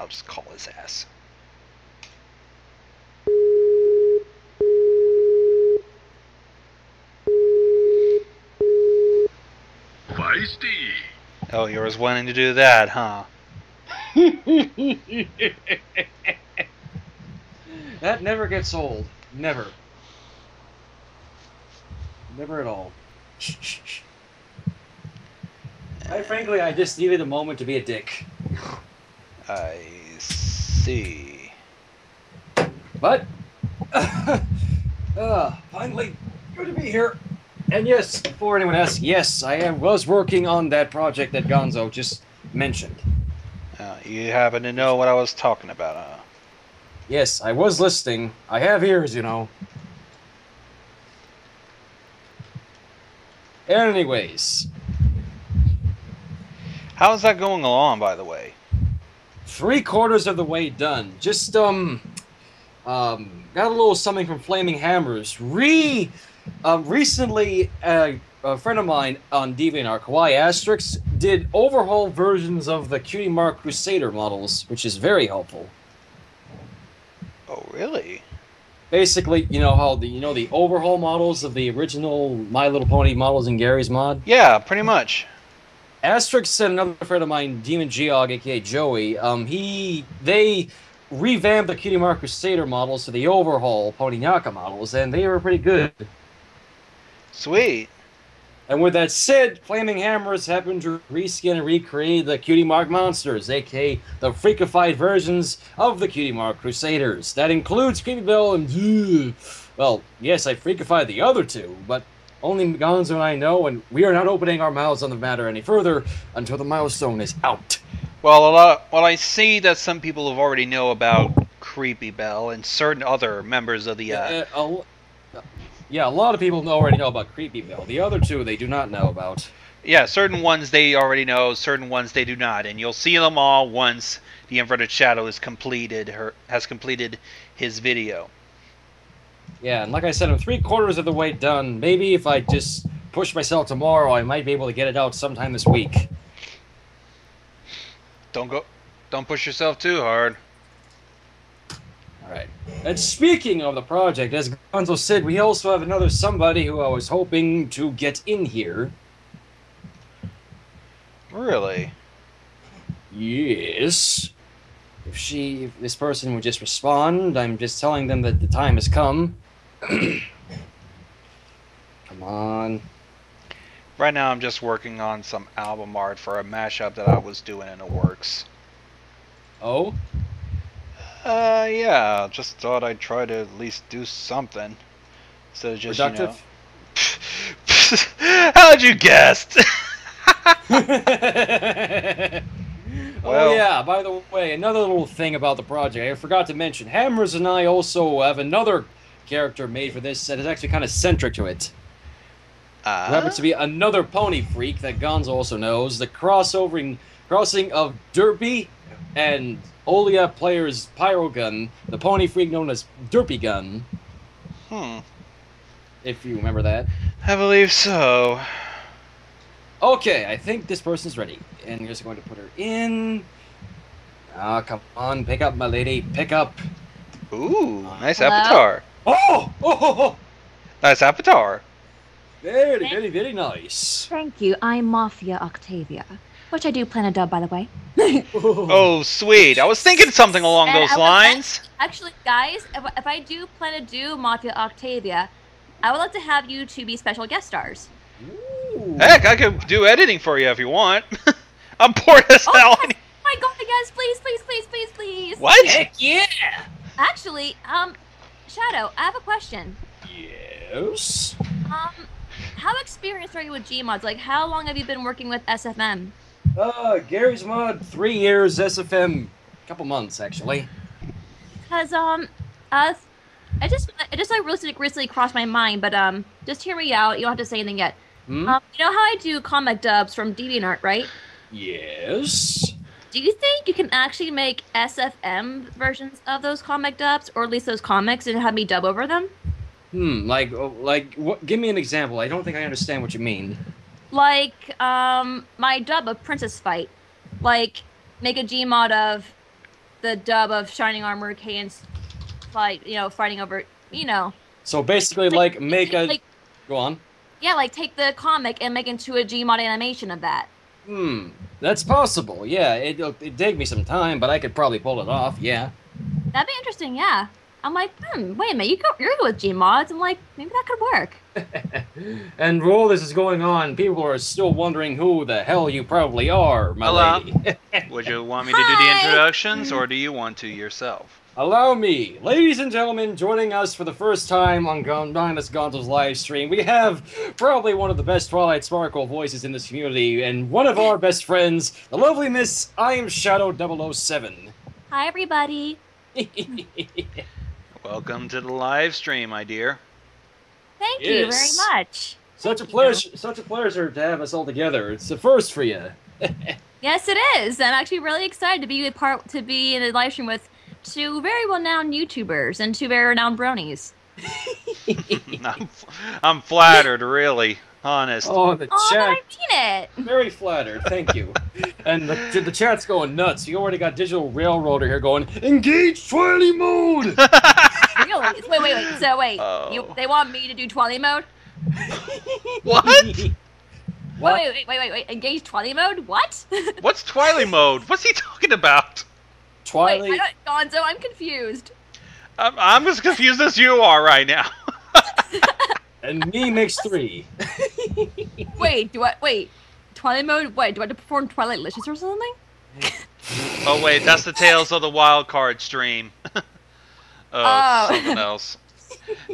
I'll just call his ass. Feisty. Oh, you was wanting to do that, huh? That never gets old. Never. Never at all. Frankly, I just needed a moment to be a dick. I see. But, finally, good to be here. And yes, before anyone asks, yes, I was working on that project that Gonzo just mentioned. You happen to know what I was talking about, huh? Yes, I was listening. I have ears, you know. Anyways. How's that going along, by the way? 3/4 of the way done. Just, got a little something from Flaming Hammers. Recently, a friend of mine on DeviantArt, Kawaii Asterix, did overhaul versions of the Cutie Mark Crusader models, which is very helpful. Oh, really? Basically, you know how the overhaul models of the original My Little Pony models in Gary's mod? Yeah, pretty much. Asterix and another friend of mine, Demon Geog, aka Joey, they revamped the Cutie Mark Crusader models to the overhaul Pony Nyaka models, and they were pretty good. Sweet. And with that said, Flaming Hammers happened to reskin and recreate the Cutie Mark monsters, aka the freakified versions of the Cutie Mark Crusaders. That includes Creepy Bell and... well, yes, I freakified the other two, but only Gonzo and I know, and we are not opening our mouths on the matter any further until the milestone is out. Well, I see that some people have already know about Creepy Bell and certain other members of the... Yeah, a lot of people already know about Creepy Bell. The other two they do not know about. Yeah, certain ones they already know, certain ones they do not, and you'll see them all once the Inverted Shadow has completed his video. Yeah, and like I said, I'm 3/4 of the way done. Maybe if I just push myself tomorrow, I might be able to get it out sometime this week. Don't push yourself too hard. Alright. And speaking of the project, as Gonzo said, we also have another somebody who I was hoping to get in here. Really? Yes. If this person would just respond, I'm just telling them that the time has come. Come on. Right now I'm just working on some album art for a mashup that I was doing in the works. Oh? Yeah, just thought I'd try to at least do something. Instead of just, productive? How'd you guess? Oh yeah, by the way, another little thing about the project, I forgot to mention, Hammers and I also have another character made for this that is actually kind of centric to it. Who happens to be another pony freak that Gonzo also knows, the crossing of Derpy and Olia Player's Pyro Gun, the pony freak known as Derpy Gun. If you remember that. I believe so. Okay, I think this person's ready. And you're just going to put her in. Ah, come on, pick up, my lady, pick up. Ooh, nice Hello? avatar. Oh! Nice avatar. Very, very, very nice. Thank you. I'm Mafia Octavia, which I do plan a dub, by the way. Oh, sweet. I was thinking something along And those lines. Actually, guys, if I do plan to do Mafia Octavia, I would like to have you to be special guest stars. Ooh. Heck, I could do editing for you if you want. I'm bored as hell. Oh my god, yes, please, please, please, please, please. What? Heck yeah! Actually, Shadow, I have a question. Yes? How experienced are you with Gmods? Like, how long have you been working with SFM? Gary's mod, 3 years, SFM, couple months, actually. Because, it just like recently crossed my mind, but, just hear me out. You don't have to say anything yet. Hmm? You know how I do comic dubs from DeviantArt, right? Yes? Do you think you can actually make SFM versions of those comic dubs, or at least those comics, and have me dub over them? Like, what? Give me an example. I don't think I understand what you mean. Like, my dub of Princess Fight. Like, make a Gmod of the dub of Shining Armor Kane's fight, fighting over, So basically, like, make a... Go on. Yeah, like, take the comic and make into a Gmod animation of that. That's possible, yeah. It'd take me some time, but I could probably pull it off, yeah. That'd be interesting, yeah. I'm like, wait a minute, you're good with Gmods. I'm like, maybe that could work. And while this is going on, people are still wondering who the hell you probably are, my lady. Would you want me to do the introductions, or do you want to yourself? Allow me, ladies and gentlemen, joining us for the first time on Gonzo's live stream, we have probably one of the best Twilight Sparkle voices in this community, and one of our best friends, the lovely Miss I Am Shadow 007. Hi, everybody. Welcome to the live stream, my dear. Thank you very much. Such a pleasure to have us all together. It's the first for you. Yes, it is. I'm actually really excited to be in the live stream with two very well-known YouTubers and two very renowned bronies. I'm flattered, really. Honest. Oh, the chat. I mean it. Very flattered, thank you. And the chat's going nuts. You already got Digital Railroader here going, engage Twilight mode! Really? Wait. So they want me to do Twilight mode? What? Wait. Engage Twilight mode? What? What's Twilight mode? What's he talking about? Twilight. Wait, Gonzo, I'm confused. I'm as confused as you are right now. And me makes 3. Wait, Twilight mode? Wait, do I have to perform Twilight Licious or something? Oh wait, that's the Tales of the Wild Card stream. Something else.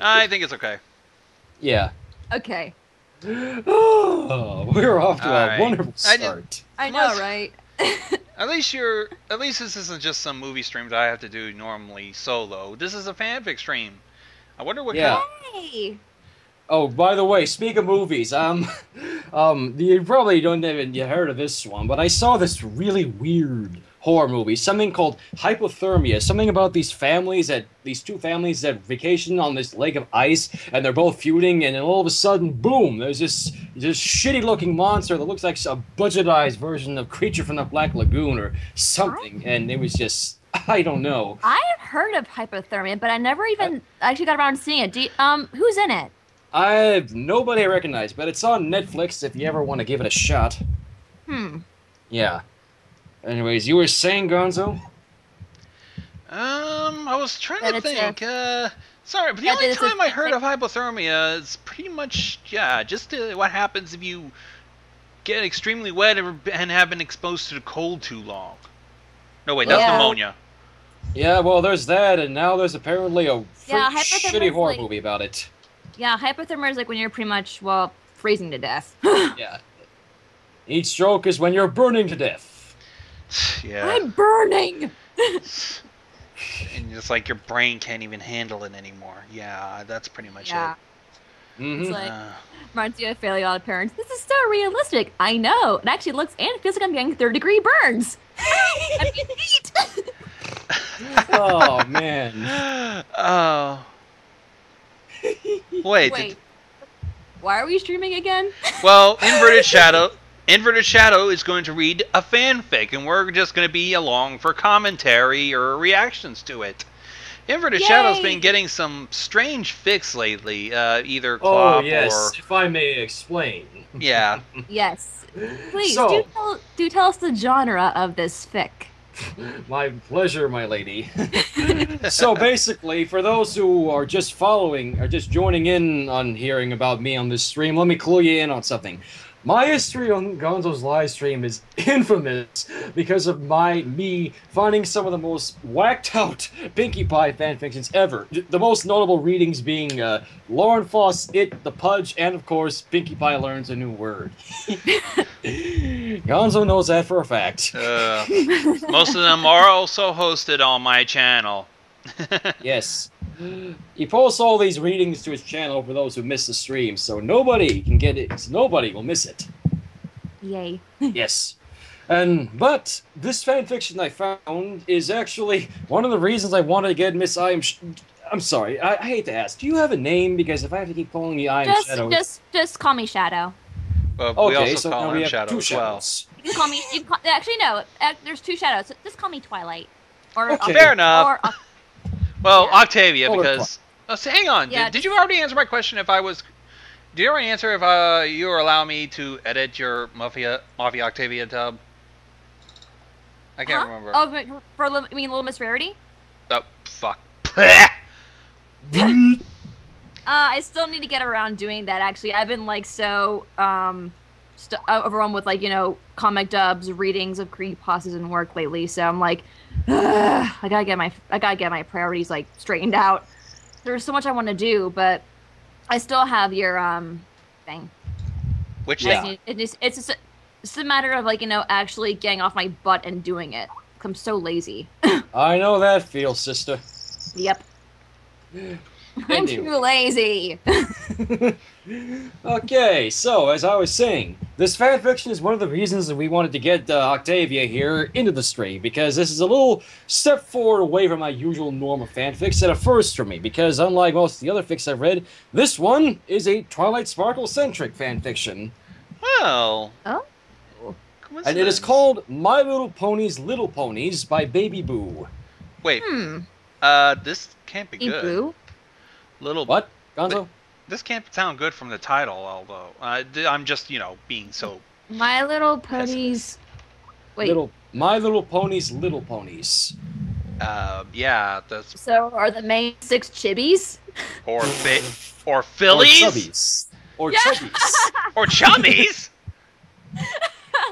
I think it's okay. Yeah. Okay. Oh, we're off to a wonderful start. I know, right? At least this isn't just some movie streams I have to do normally solo. This is a fanfic stream. I wonder what Hey! Oh, by the way, speak of movies, you probably don't even heard of this one, but I saw this really weird horror movie, something called Hypothermia, something about these two families that vacation on this lake of ice, and they're both feuding, and then all of a sudden, boom, there's this shitty-looking monster that looks like a budgetized version of Creature from the Black Lagoon or something, and it was just, I don't know. I have heard of Hypothermia, but I never even actually got around to seeing it. Who's in it? Nobody I recognize, but it's on Netflix if you ever want to give it a shot. Yeah. Anyways, you were saying, Gonzo? I was trying to think. Sorry, but the only time I heard of hypothermia is pretty much, just what happens if you get extremely wet and have been exposed to the cold too long. No, wait, that's pneumonia. Yeah, well, there's that, and now there's apparently a shitty horror movie about it. Yeah, hypothermia is like when you're pretty much, freezing to death. Yeah. Each stroke is when you're burning to death. Yeah. I'm burning! And it's like your brain can't even handle it anymore. Yeah, that's pretty much it. It's like, reminds you of Fairly Odd Parents. This is so realistic. I know. It actually looks and feels like I'm getting third-degree burns. I'm getting heat. Oh, man. Oh. Wait. Why are we streaming again? Well, Inverted Shadow is going to read a fanfic, and we're just going to be along for commentary or reactions to it. Inverted Shadow's been getting some strange fics lately, either Clop or... if I may explain. Yeah. Yes. Please, do tell us the genre of this fic. My pleasure, my lady. So basically, for those who are just following, or just joining in on hearing about me on this stream, let me clue you in on something. My history on Gonzo's live stream is infamous because of me finding some of the most whacked-out Pinkie Pie fanfictions ever. The most notable readings being Lauren Foss, It, The Pudge, and of course, Pinkie Pie Learns a New Word. Gonzo knows that for a fact. Most of them are also hosted on my channel. Yes. He posts all these readings to his channel for those who miss the stream, so nobody can get it. So nobody will miss it. Yay. Yes. But this fanfiction I found is actually one of the reasons I wanted to get Miss I Am... I'm sorry, I hate to ask. Do you have a name? Because if I have to keep calling you I Am Shadow... Just call me Shadow. Well, okay, we also so call now him we have Shadow two as well. shadows. You can call me... actually, no. There's two Shadows. Just call me Twilight. Or Okay. Fair enough. Well, yeah. Octavia, because... so hang on. Yeah, did you already answer my question if I was... Did you already answer if you were allowing me to edit your Mafia Octavia tub? I can't remember. Oh, you mean Little Miss Rarity? Oh, fuck. I still need to get around doing that, actually. I've been, like, so, overwhelmed with, like, you know, comic dubs, readings of creepypastas and work lately, so I'm like, I gotta get my priorities, like, straightened out. There's so much I want to do, but I still have your, thing. Which It's a matter of, like, you know, actually getting off my butt and doing it. I'm so lazy. I know that feel, sister. Yep. I'm too lazy. Okay, so as I was saying, this fanfiction is one of the reasons that we wanted to get Octavia here into the stream, because this is a little step forward away from my usual norm of fanfics and a first for me, because unlike most of the other fics I've read, this one is a Twilight Sparkle-centric fanfiction. Well... Oh? And it is called My Little Ponies, Little Ponies by Baby Boo. Wait, this can't be good. Boo? Little... What, Gonzo? Wait, this can't sound good from the title, although I'm just, you know, being so... My Little Ponies... Wait. My Little Ponies, Little Ponies. Yeah, that's... So, are the main 6 chibbies? Or fillies? Or chubbies. Or chubbies. Or chubbies?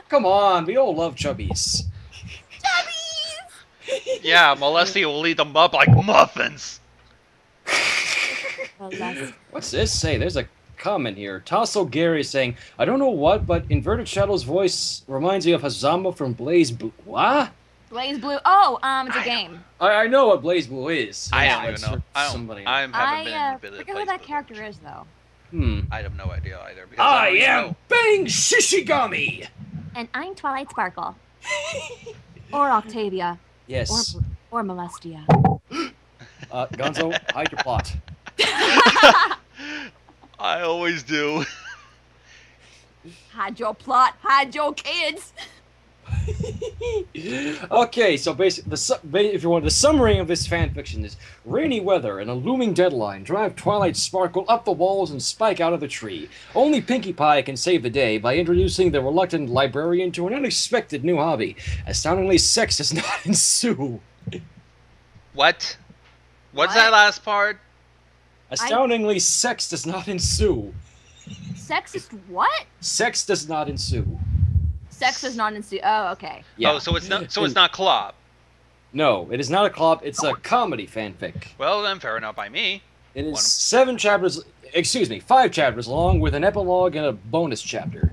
Come on, we all love chubbies. Chubbies! Yeah, Molesty will eat them up like muffins. What's this say? There's a comment here. Tasso Gary saying, I don't know what, but Inverted Shadow's voice reminds me of Hazama from Blaze Blue. What? Blaze Blue. Oh, it's a game. I know what Blaze Blue is. I don't even know. I I forget who that character is, though. I have no idea either. Because I am Bang Shishigami! And I'm Twilight Sparkle. Or Octavia. Yes. Or Molestia. Gonzo, hide your plot. I always do. Hide your plot, hide your kids. Okay, so basically, if you want, the summary of this fanfiction is rainy weather and a looming deadline drive Twilight Sparkle up the walls and Spike out of the tree. Only Pinkie Pie can save the day by introducing the reluctant librarian to an unexpected new hobby. Astoundingly, sex does not ensue. What? What's that last part? Astoundingly, sex does not ensue. Sexist what? Sex does not ensue. Sex does not ensue. Oh, okay. Yeah. Oh, so it's not. So it's not Clop. No, it is not a clop. It's a comedy fanfic. Well, then, fair enough by me. It is 5 chapters long with an epilogue and a bonus chapter.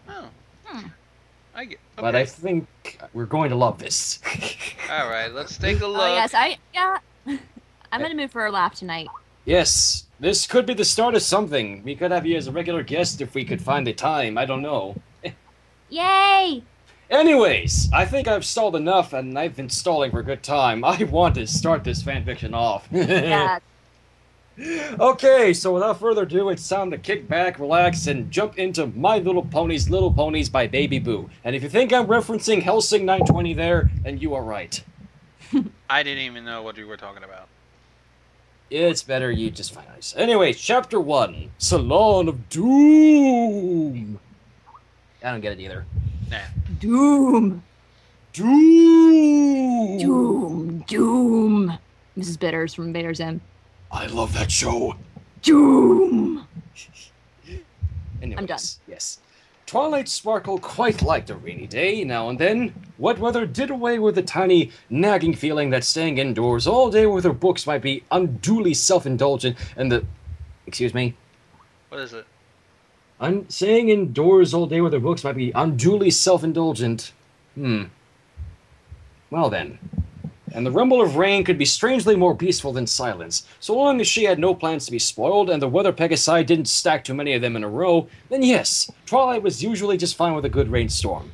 Oh. I get. Okay. But I think we're going to love this. All right, let's take a look. Oh yes, I'm in the mood for a laugh tonight. Yes, this could be the start of something. We could have you as a regular guest if we could find the time. I don't know. Yay! Anyways, I think I've stalled enough, and I've been stalling for a good time. I want to start this fanfiction off. Yeah. Okay, so without further ado, it's time to kick back, relax, and jump into My Little Ponies, Little Ponies by Baby Boo. And if you think I'm referencing Helsing 920 there, then you are right. I didn't even know what you were talking about. It's better you just find out. Anyway, Chapter 1, Salon of Doom. I don't get it either. Nah. Doom. Doom. Doom. Doom. Mrs. Bitters from Invader's Inn. I love that show. Doom. Anyways, I'm done. Yes. Twilight Sparkle quite liked a rainy day now and then. Wet weather did away with the tiny, nagging feeling that staying indoors all day with her books might be unduly self-indulgent and the... Excuse me? What is it? I'm saying indoors all day with her books might be unduly self-indulgent. Well then. And the rumble of rain could be strangely more peaceful than silence. So long as she had no plans to be spoiled, and the weather Pegasi didn't stack too many of them in a row, then yes, Twilight was usually just fine with a good rainstorm.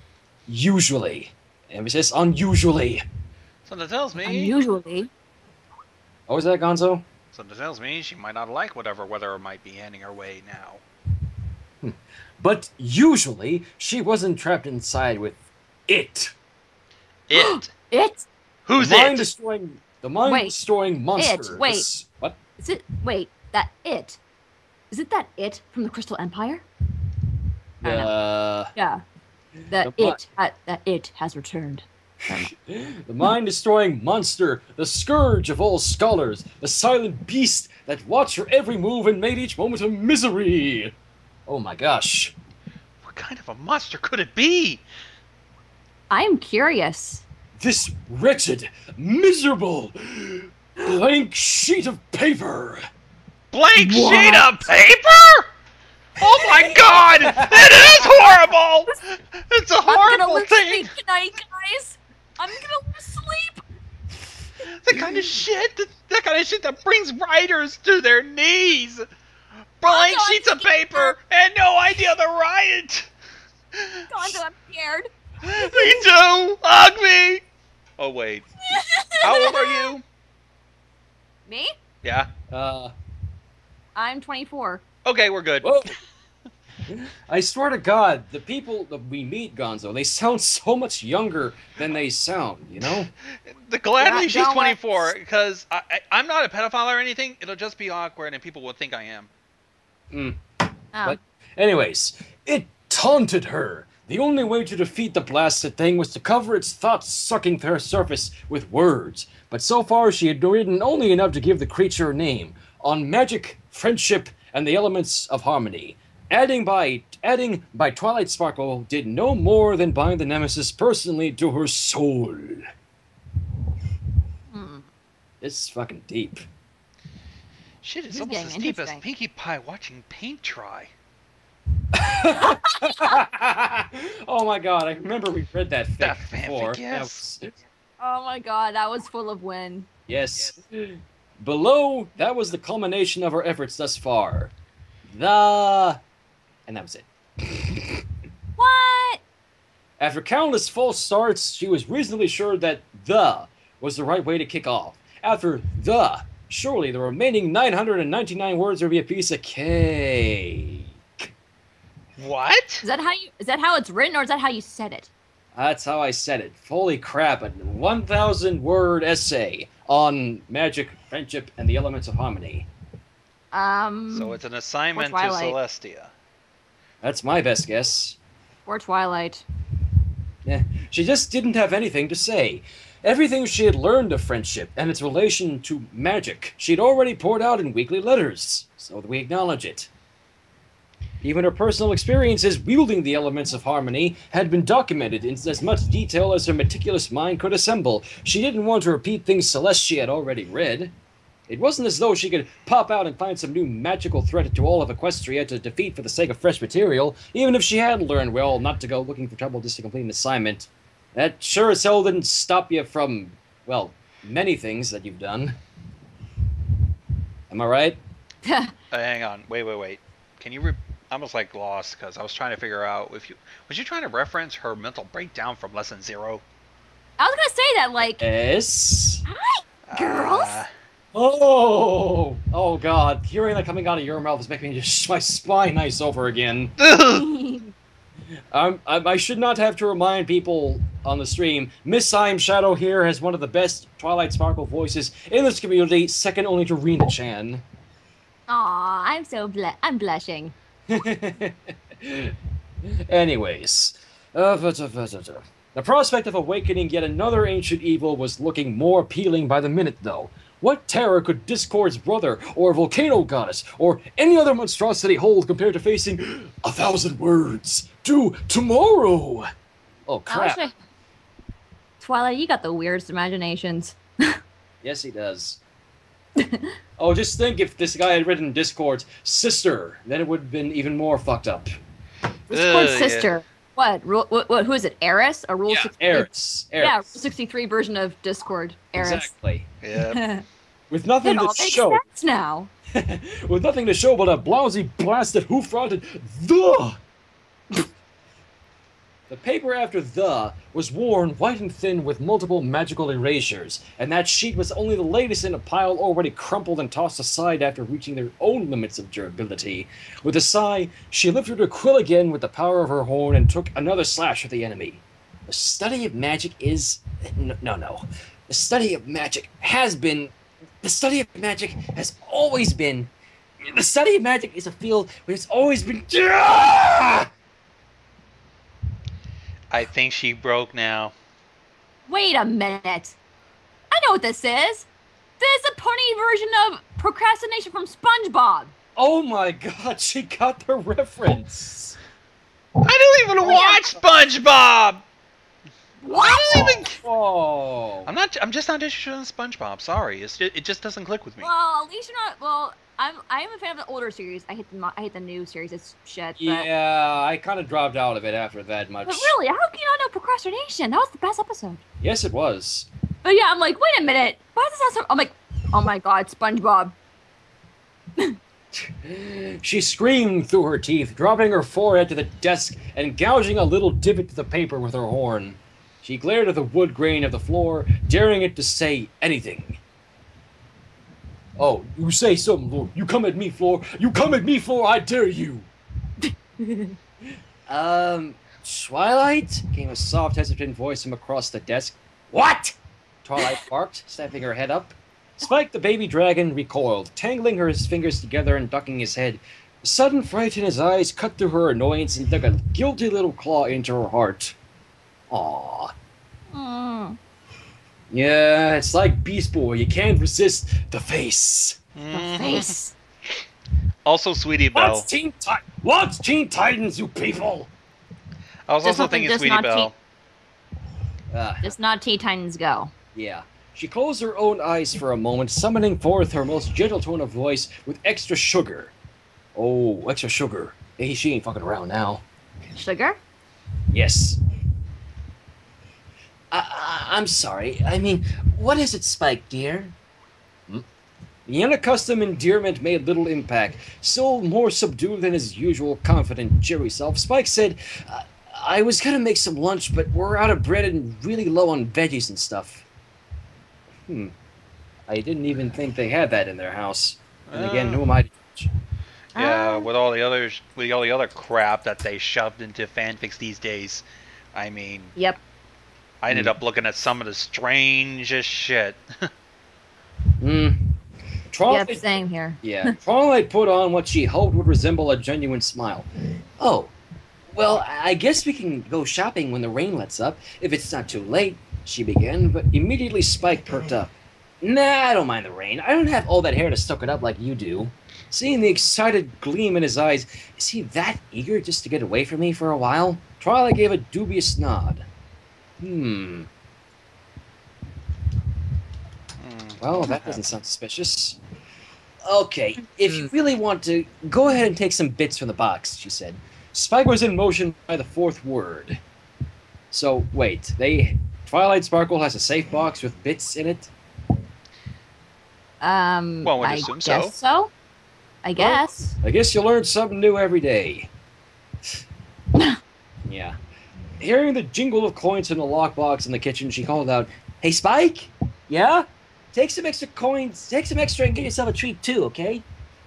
Usually. Emphasis on usually. Something tells me... Unusually. What was that, Gonzo? Something tells me she might not like whatever weather might be handing her way now. But usually, she wasn't trapped inside with it. It? It? Who's the it? mind-destroying monster. It. Wait. What? Is it? Wait. That it? Is it that it from the Crystal Empire? Yeah. That it has returned. The mind-destroying monster, the scourge of all scholars, the silent beast that watched her every move and made each moment a misery. Oh my gosh. What kind of a monster could it be? I'm curious. This wretched, miserable, blank sheet of paper. Blank sheet of paper? Oh my god! It is horrible! It's a horrible I'm gonna thing! lose sleep tonight, guys! I'm gonna lose sleep! The kind of shit that brings writers to their knees! Blank sheets of paper and no idea to write! Gonzo, I'm scared. Me too! Hug me! Oh wait. How old are you? Me? Yeah. I'm 24. Okay, we're good. Whoa. I swear to God, the people that we meet, Gonzo, they sound so much younger than they sound, you know? Gladly she's 24, because I'm not a pedophile or anything. It'll just be awkward and people will think I am. But anyways, it taunted her. The only way to defeat the blasted thing was to cover its thought-sucking surface with words. But so far she had written only enough to give the creature a name. On magic, friendship, and the elements of harmony. Adding by Twilight Sparkle did no more than bind the nemesis personally to her soul. It's fucking deep. Shit, it's almost as deep as Pinkie Pie watching paint dry. Oh my god, I remember we read that fic before. Yes. Oh my god, that was full of win. Yes. Below, that was the culmination of our efforts thus far. And that was it. What? After countless false starts, she was reasonably sure that the was the right way to kick off. After the, surely the remaining 999 words would be a piece of cake. What? Is that how it's written, or is that how you said it? That's how I said it. Holy crap, a 1,000-word essay on magic, friendship, and the elements of harmony. So it's an assignment to Celestia. That's my best guess. Or Twilight. Yeah, she just didn't have anything to say. Everything she had learned of friendship and its relation to magic, she'd already poured out in weekly letters, so that we acknowledge it. Even her personal experiences wielding the elements of harmony had been documented in as much detail as her meticulous mind could assemble. She didn't want to repeat things Celestia had already read. It wasn't as though she could pop out and find some new magical threat to all of Equestria to defeat for the sake of fresh material, even if she had learned well not to go looking for trouble just to complete an assignment. That sure as hell didn't stop you from, well, many things that you've done. Am I right? Hang on. Wait. Can you... I almost like lost because I was trying to figure out if you... Was you trying to reference her mental breakdown from Lesson 0? I was gonna say that, like... Yes? Hi, girls! Oh god, hearing that coming out of your mouth is making me just my spine ice over again. I should not have to remind people on the stream, Miss I'm Shadow here has one of the best Twilight Sparkle voices in this community, second only to Rena-chan. Aw, I'm blushing. Anyways, the prospect of awakening yet another ancient evil was looking more appealing by the minute, though. What terror could Discord's brother, or Volcano Goddess, or any other monstrosity hold compared to facing 1,000 words to tomorrow? Oh, crap. Twilight, you got the weirdest imaginations. Yes, he does. Oh, just think if this guy had written Discord's sister, then it would have been even more fucked up. Discord's sister. Yeah. What? Who is it? Eris? A Rule 63? Eris. Yeah, Rule 63 version of Discord. Eris. Exactly. Yeah. With nothing to show. Sense now. With nothing to show but a blousy, blasted, hoof-rotted the. The paper after the was worn white and thin with multiple magical erasures, and that sheet was only the latest in a pile already crumpled and tossed aside after reaching their own limits of durability. With a sigh, she lifted her quill again with the power of her horn and took another slash at the enemy. The study of magic is... No. The study of magic has been... The study of magic has always been... The study of magic is a field where it's always been... I think she broke now. Wait a minute. I know what this is. This is a pony version of procrastination from SpongeBob. Oh my god, she got the reference. I don't even watch SpongeBob. What? I don't even... Oh. I'm just not interested in SpongeBob. Sorry, it just doesn't click with me. Well, at least you're not. Well, I am a fan of the older series. I hate the new series. It's shit. But, Yeah, I kind of dropped out of it after that much. but really, how can you not know procrastination? That was the best episode. Yes, it was. But yeah, I'm like, wait a minute. Why does that sound? I'm like, oh my god, SpongeBob. She screamed through her teeth, dropping her forehead to the desk and gouging a little divot to the paper with her horn. She glared at the wood grain of the floor, daring it to say anything. Oh, you say something, Lord. You come at me, floor. You come at me, floor. I dare you. Twilight? Came a soft, hesitant voice from across the desk. What? Twilight barked, snapping her head up. Spike the baby dragon recoiled, tangling her fingers together and ducking his head. A sudden fright in his eyes cut through her annoyance and dug a guilty little claw into her heart. Aww. Mm. Yeah, it's like Beast Boy. You can't resist the face. The face. Also, Sweetie Belle. What's Teen Titans, you people? I was also thinking Sweetie Belle. Just not Teen Titans Go. Yeah. She closed her own eyes for a moment, summoning forth her most gentle tone of voice with extra sugar. Oh, extra sugar. Hey, she ain't fucking around now. Sugar? Yes. I'm sorry. I mean, what is it, Spike, dear? The unaccustomed endearment made little impact. Still more subdued than his usual confident, cheery self, Spike said, I was gonna make some lunch, but we're out of bread and really low on veggies and stuff. I didn't even think they had that in their house. And again, who am I to judge? Yeah, with all the other crap that they shoved into fanfics these days. I mean, Yep. I ended up looking at some of the strangest shit. Twilight, Yep, same here. Yeah, Twilight put on what she hoped would resemble a genuine smile. Oh, well, I guess we can go shopping when the rain lets up, if it's not too late, she began, but immediately Spike perked up. Nah, I don't mind the rain. I don't have all that hair to soak it up like you do. Seeing the excited gleam in his eyes, is he that eager just to get away from me for a while? Twilight gave a dubious nod. Well, that doesn't sound suspicious. Okay, if you really want to, go ahead and take some bits from the box, she said. Spike was in motion by the fourth word. So, wait, Twilight Sparkle has a safe box with bits in it? Well, I assume guess so. I guess. I guess you learn something new every day. Yeah. Hearing the jingle of coins in the lockbox in the kitchen, she called out, Hey, Spike? Yeah? Take some extra coins. Take some extra and get yourself a treat, too, okay?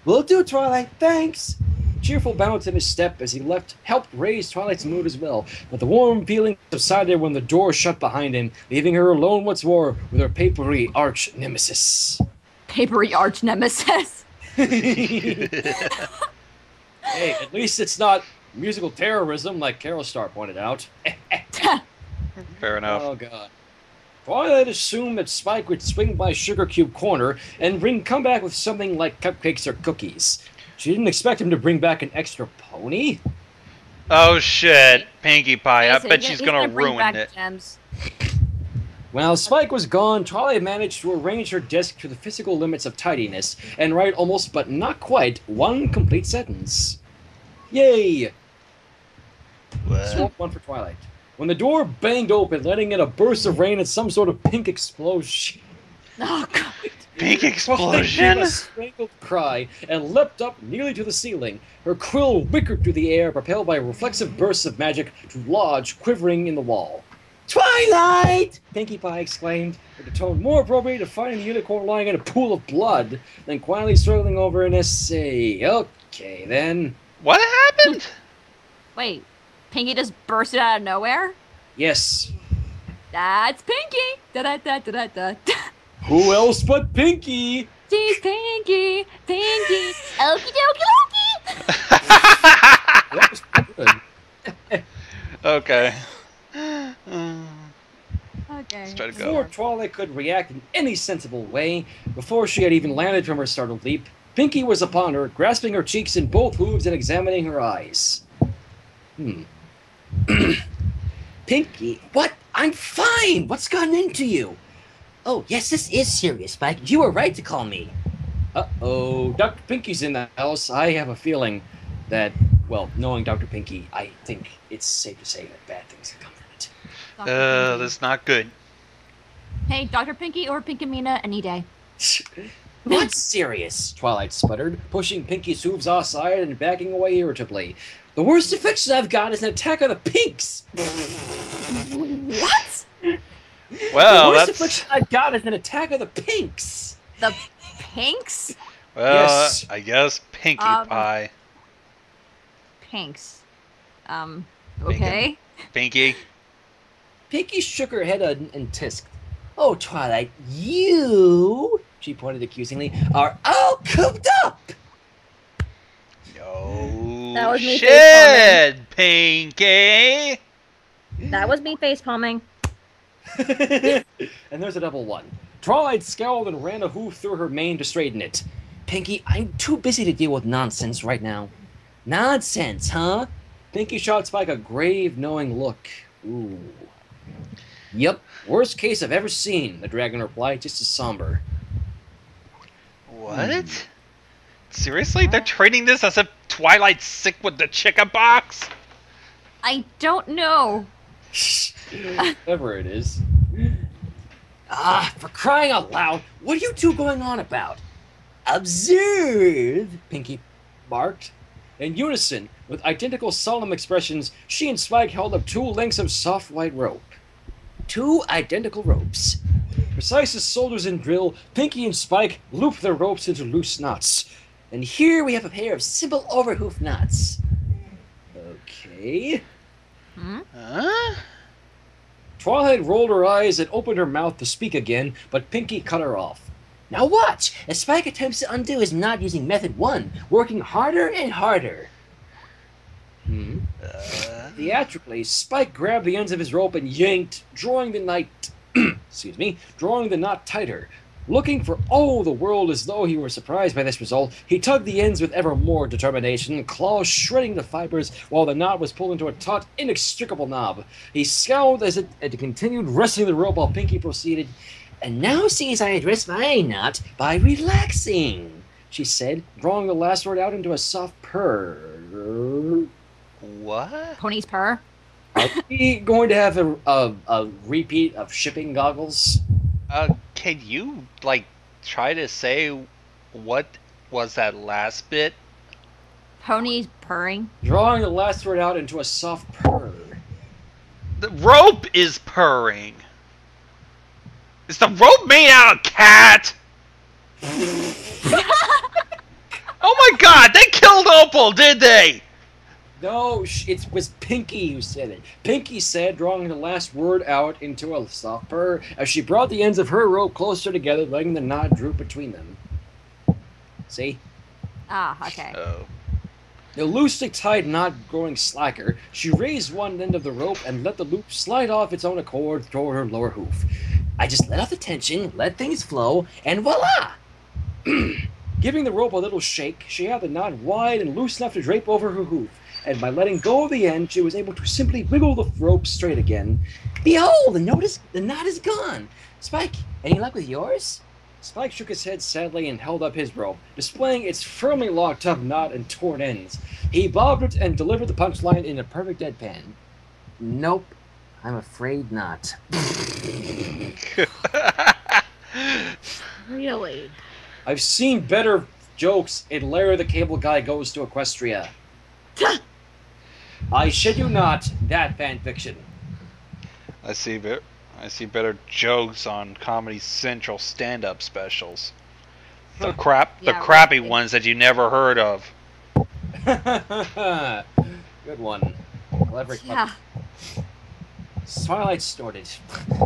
Will do, Twilight. Thanks. Cheerful bounce in his step as he left helped raise Twilight's mood as well, but the warm feeling subsided when the door shut behind him, leaving her alone once more with her papery arch nemesis. Papery arch nemesis. Hey, at least it's not musical terrorism like Carol Star pointed out. Fair enough. Oh, God. Twilight assumed that Spike would swing by Sugar Cube Corner and come back with something like cupcakes or cookies. She didn't expect him to bring back an extra pony. Oh shit, Pinkie Pie. I bet she's gonna ruin it. Gems. While Spike was gone, Twilight managed to arrange her desk to the physical limits of tidiness and write almost but not quite one complete sentence. Yay! Swap one for Twilight. When the door banged open, letting in a burst of rain and some sort of pink explosion. Oh, God. Pink Twilight explosion! gave a strangled cry and leapt up nearly to the ceiling. Her quill whickered through the air, propelled by reflexive bursts of magic to lodge quivering in the wall. Twilight! Pinkie Pie exclaimed, with a tone more appropriate to finding the unicorn lying in a pool of blood than quietly struggling over an essay. Okay, then. What happened? Wait, Pinkie just bursted out of nowhere? Yes. That's Pinkie. Da da da da da. Who else but Pinkie? She's Pinkie. Pinkie. Okie dokie That was good. Okay. Okay. Let's try to go. Before Twilight could react in any sensible way, before she had even landed from her startled leap, Pinkie was upon her, grasping her cheeks in both hooves and examining her eyes. Pinkie, what? I'm fine! What's gotten into you? Oh, yes, this is serious, Spike. You were right to call me. Uh-oh, Dr. Pinkie's in the house. I have a feeling that, well, knowing Dr. Pinkie, I think it's safe to say that bad things can come from it. That's not good. Hey, Dr. Pinkie or Pinkamena any day. What's serious? Twilight sputtered, pushing Pinkie's hooves aside and backing away irritably. The worst infection I've got is an attack of the pinks. What? Well, the worst that's... infection I've got is an attack of the pinks. The pinks? Well, Yes. I guess Pinkie Pie. Pinks. Okay. Pinkie. Pinkie shook her head and tisked. Oh, Twilight, you, she pointed accusingly, are all cooped up. No That was me shit, Pinkie. That was me facepalming. And there's a double one. Twilight scowled and ran a hoof through her mane to straighten it. Pinkie, I'm too busy to deal with nonsense right now. Nonsense, huh? Pinkie shot Spike a grave, knowing look. Ooh. Yep. Worst case I've ever seen, the dragon replied, just as somber. What? Seriously? They're treating this as if Twilight's sick with the chicken pox? I don't know. Whatever it is. For crying out loud, what are you two going on about? Observe, Pinkie barked. In unison, with identical solemn expressions, she and Spike held up 2 lengths of soft white rope. 2 identical ropes. Precise as soldiers in drill, Pinkie and Spike looped their ropes into loose knots. And here we have a pair of simple overhoof knots. Okay. Huh? Twilight rolled her eyes and opened her mouth to speak again, but Pinkie cut her off. Now watch, as Spike attempts to undo his knot using method 1, working harder and harder. Theatrically, Spike grabbed the ends of his rope and yanked, drawing the knot tighter. Looking for all the world as though he were surprised by this result, he tugged the ends with ever more determination, claws shredding the fibers while the knot was pulled into a taut, inextricable knob. He scowled as it continued wrestling the rope while Pinkie proceeded. And now sees I address my knot by relaxing, she said, drawing the last word out into a soft purr. What? Ponies purr. Are we going to have a repeat of shipping goggles? Can you, like, try to say what was that last bit? Ponies purring. Drawing the last word out into a soft purr. The rope is purring. Is the rope made out of cat? Oh my god, they killed Opal, did they? No, it was Pinkie who said it. Pinkie said, drawing the last word out into a soft purr, as she brought the ends of her rope closer together, letting the knot droop between them. See? Okay. Oh. The loosely tied knot growing slacker, she raised one end of the rope and let the loop slide off its own accord toward her lower hoof. I just let off the tension, let things flow, and voila! Giving the rope a little shake, she had the knot wide and loose enough to drape over her hoof, and by letting go of the end, she was able to simply wiggle the rope straight again. Behold, the knot is gone! Spike, any luck with yours? Spike shook his head sadly and held up his rope, displaying its firmly locked up knot and torn ends. He bobbed it and delivered the punchline in a perfect deadpan. Nope, I'm afraid not. Really? I've seen better jokes in Larry the Cable Guy Goes to Equestria. I shit you not, that fanfiction. I see better jokes on Comedy Central stand-up specials. The crappy ones that you never heard of. Good one. Clever. Yeah. Twilight snorted.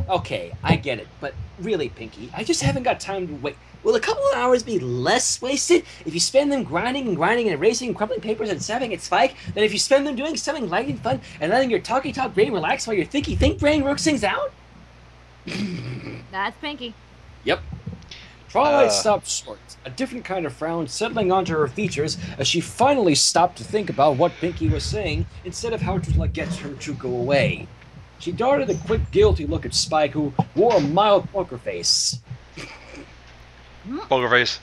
Okay, I get it, but really, Pinkie, I just haven't got time to wait. Will a couple of hours be less wasted if you spend them grinding and erasing and crumpling papers and snapping at Spike than if you spend them doing something light and fun and letting your talky talk brain relax while your thinky think brain works things out? That's Pinkie. Yep. Twilight stopped short, a different kind of frown settling onto her features as she finally stopped to think about what Pinkie was saying instead of how to get her to go away. She darted a quick, guilty look at Spike, who wore a mild poker face. Poker face.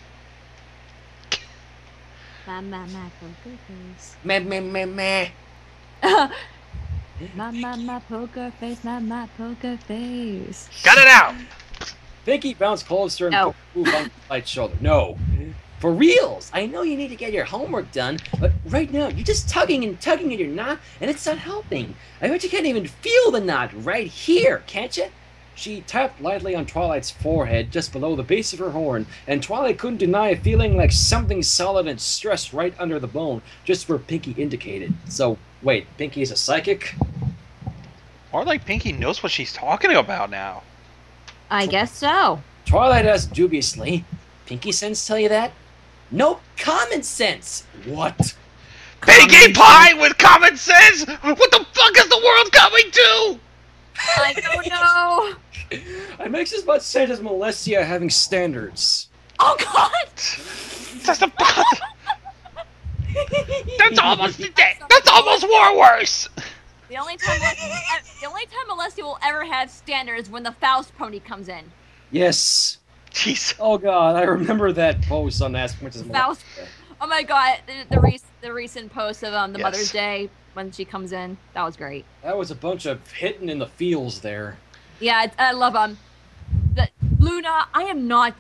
My poker face. Meh, meh, meh, meh. My poker face, my poker face. Got it out! Pinkie bounced closer and No. moved on Twiligh's shoulder. No. For reals, I know you need to get your homework done, but right now you're just tugging at your knot, and it's not helping. I bet you can't even feel the knot right here, can't you? She tapped lightly on Twilight's forehead just below the base of her horn, and Twilight couldn't deny feeling like something solid and stressed right under the bone, just where Pinkie indicated. So, wait, Pinkie is a psychic? More like Pinkie knows what she's talking about now. I guess so. Twilight asked dubiously. Pinkie sense tell you that? Nope, common sense. What? Pinkie Pie with common sense? What the fuck is the world coming to? I don't know. It makes as much sense as Molestia having standards. Oh God! That's that's almost more worse. The only time Molestia will ever have standards when the Faust pony comes in. Yes. Jeez. Oh god, I remember that post on Ask Princess Faust. Molestia. Oh my God! The recent post of the Yes. Mother's Day when she comes in. That was great. That was a bunch of hitting in the feels there. Yeah, I love the Luna. I am not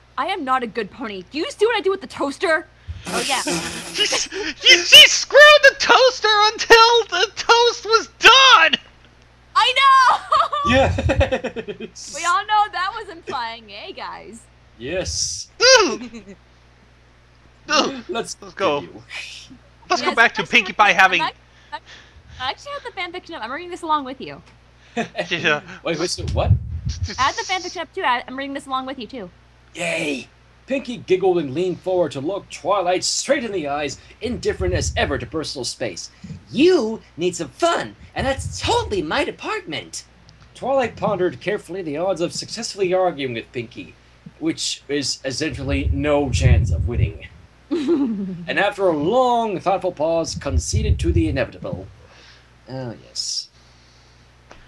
a good pony. Do you see what I do with the toaster? Oh yeah. She screwed the toaster until the toast was done. I know. Yes. We all know that was implying, eh, guys? Yes. Let's go. continue. Let's go Yes, back to actually, Pinkie Pie having. I actually have the fanfiction up. I'm reading this along with you. Yeah. Wait, so what? I have the fanfiction up too. I'm reading this along with you too. Yay! Pinkie giggled and leaned forward to look Twilight straight in the eyes, indifferent as ever to personal space. You need some fun, and that's totally my department. Twilight pondered carefully the odds of successfully arguing with Pinkie, which is essentially no chance of winning. And after a long, thoughtful pause, conceded to the inevitable. Oh, yes.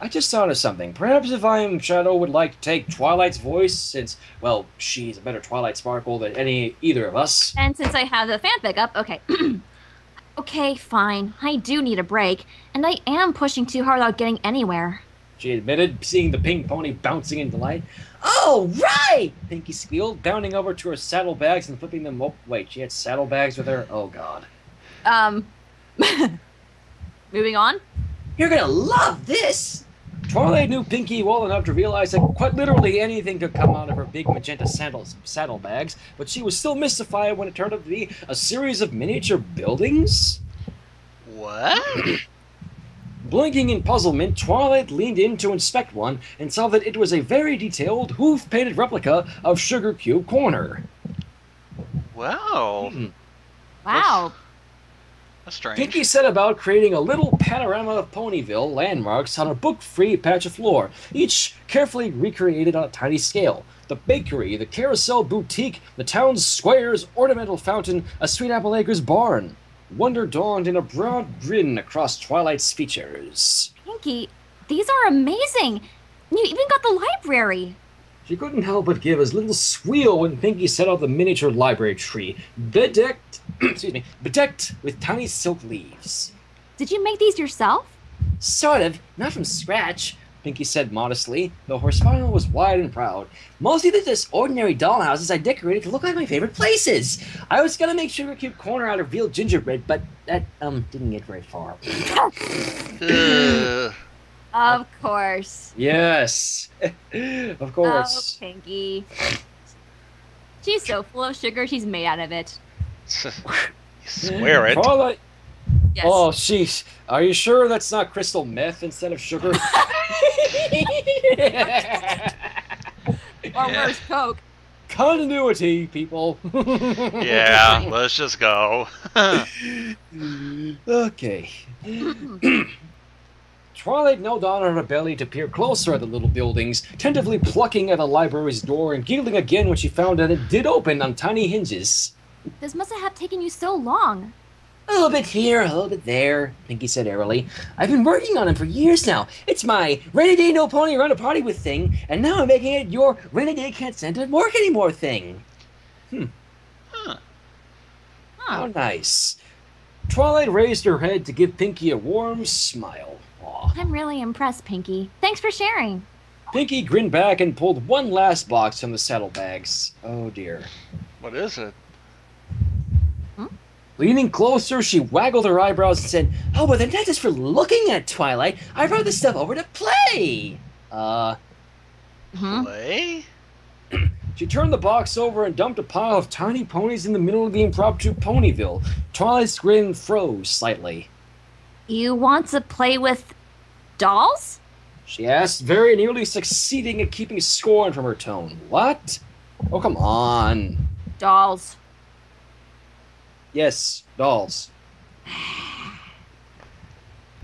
I just thought of something. Perhaps if I'm Shadow would like to take Twilight's voice, since, well, she's a better Twilight Sparkle than either of us. And since I have the fanfic up, okay. Okay, fine. I do need a break, and I am pushing too hard without getting anywhere. She admitted, seeing the pink pony bouncing in delight. Oh, right! Pinkie squealed, bounding over to her saddlebags and flipping them. Oh, wait, she had saddlebags with her? Oh, God. Moving on. You're gonna love this! Twilight knew Pinkie well enough to realize that quite literally anything could come out of her big magenta saddlebags, but she was still mystified when it turned out to be a series of miniature buildings? What? Blinking in puzzlement, Twilight leaned in to inspect one and saw that it was a very detailed, hoof-painted replica of Sugar Cube Corner. Wow. Wow. That's strange. Pinkie set about creating a little panorama of Ponyville landmarks on a book-free patch of floor, each carefully recreated on a tiny scale. The bakery, the carousel boutique, the town's square's ornamental fountain, a Sweet Apple Acres barn. Wonder dawned in a broad grin across Twilight's features. Pinkie, these are amazing. You even got the library. She couldn't help but give a little squeal when Pinkie set out the miniature library tree, bedecked with tiny silk leaves. Did you make these yourself? Sort of, not from scratch. Pinkie said modestly, though her smile was wide and proud. Mostly they're just ordinary dollhouses I decorated to look like my favorite places. I was gonna make Sugar Cube Corner out of real gingerbread, but that, didn't get very far. Of course. Yes, of course. Oh, Pinkie. She's so full of sugar, she's made out of it. You swear it. Twilight. Yes. Oh, sheesh. Are you sure that's not crystal meth instead of sugar? Or worse, Coke. Continuity, people. Yeah, let's just go. Okay. Twilight knelt down on her belly to peer closer at the little buildings, tentatively plucking at the library's door and giggling again when she found that it did open on tiny hinges. This must have taken you so long. A little bit here, a little bit there, Pinkie said airily. I've been working on him for years now. It's my rainy day no pony around a party with thing, and now I'm making it your rainy day can't stand to work anymore thing. Huh. How nice. Twilight raised her head to give Pinkie a warm smile. Aw. I'm really impressed, Pinkie. Thanks for sharing. Pinkie grinned back and pulled one last box from the saddlebags. Oh dear. What is it? Leaning closer, she waggled her eyebrows and said, Oh, but they're not just for looking at, Twilight. I brought this stuff over to play. Play? She turned the box over and dumped a pile of tiny ponies in the middle of the impromptu Ponyville. Twilight's grin froze slightly. You want to play with dolls? She asked, very nearly succeeding at keeping scorn from her tone. What? Oh, come on. Dolls. Yes, dolls.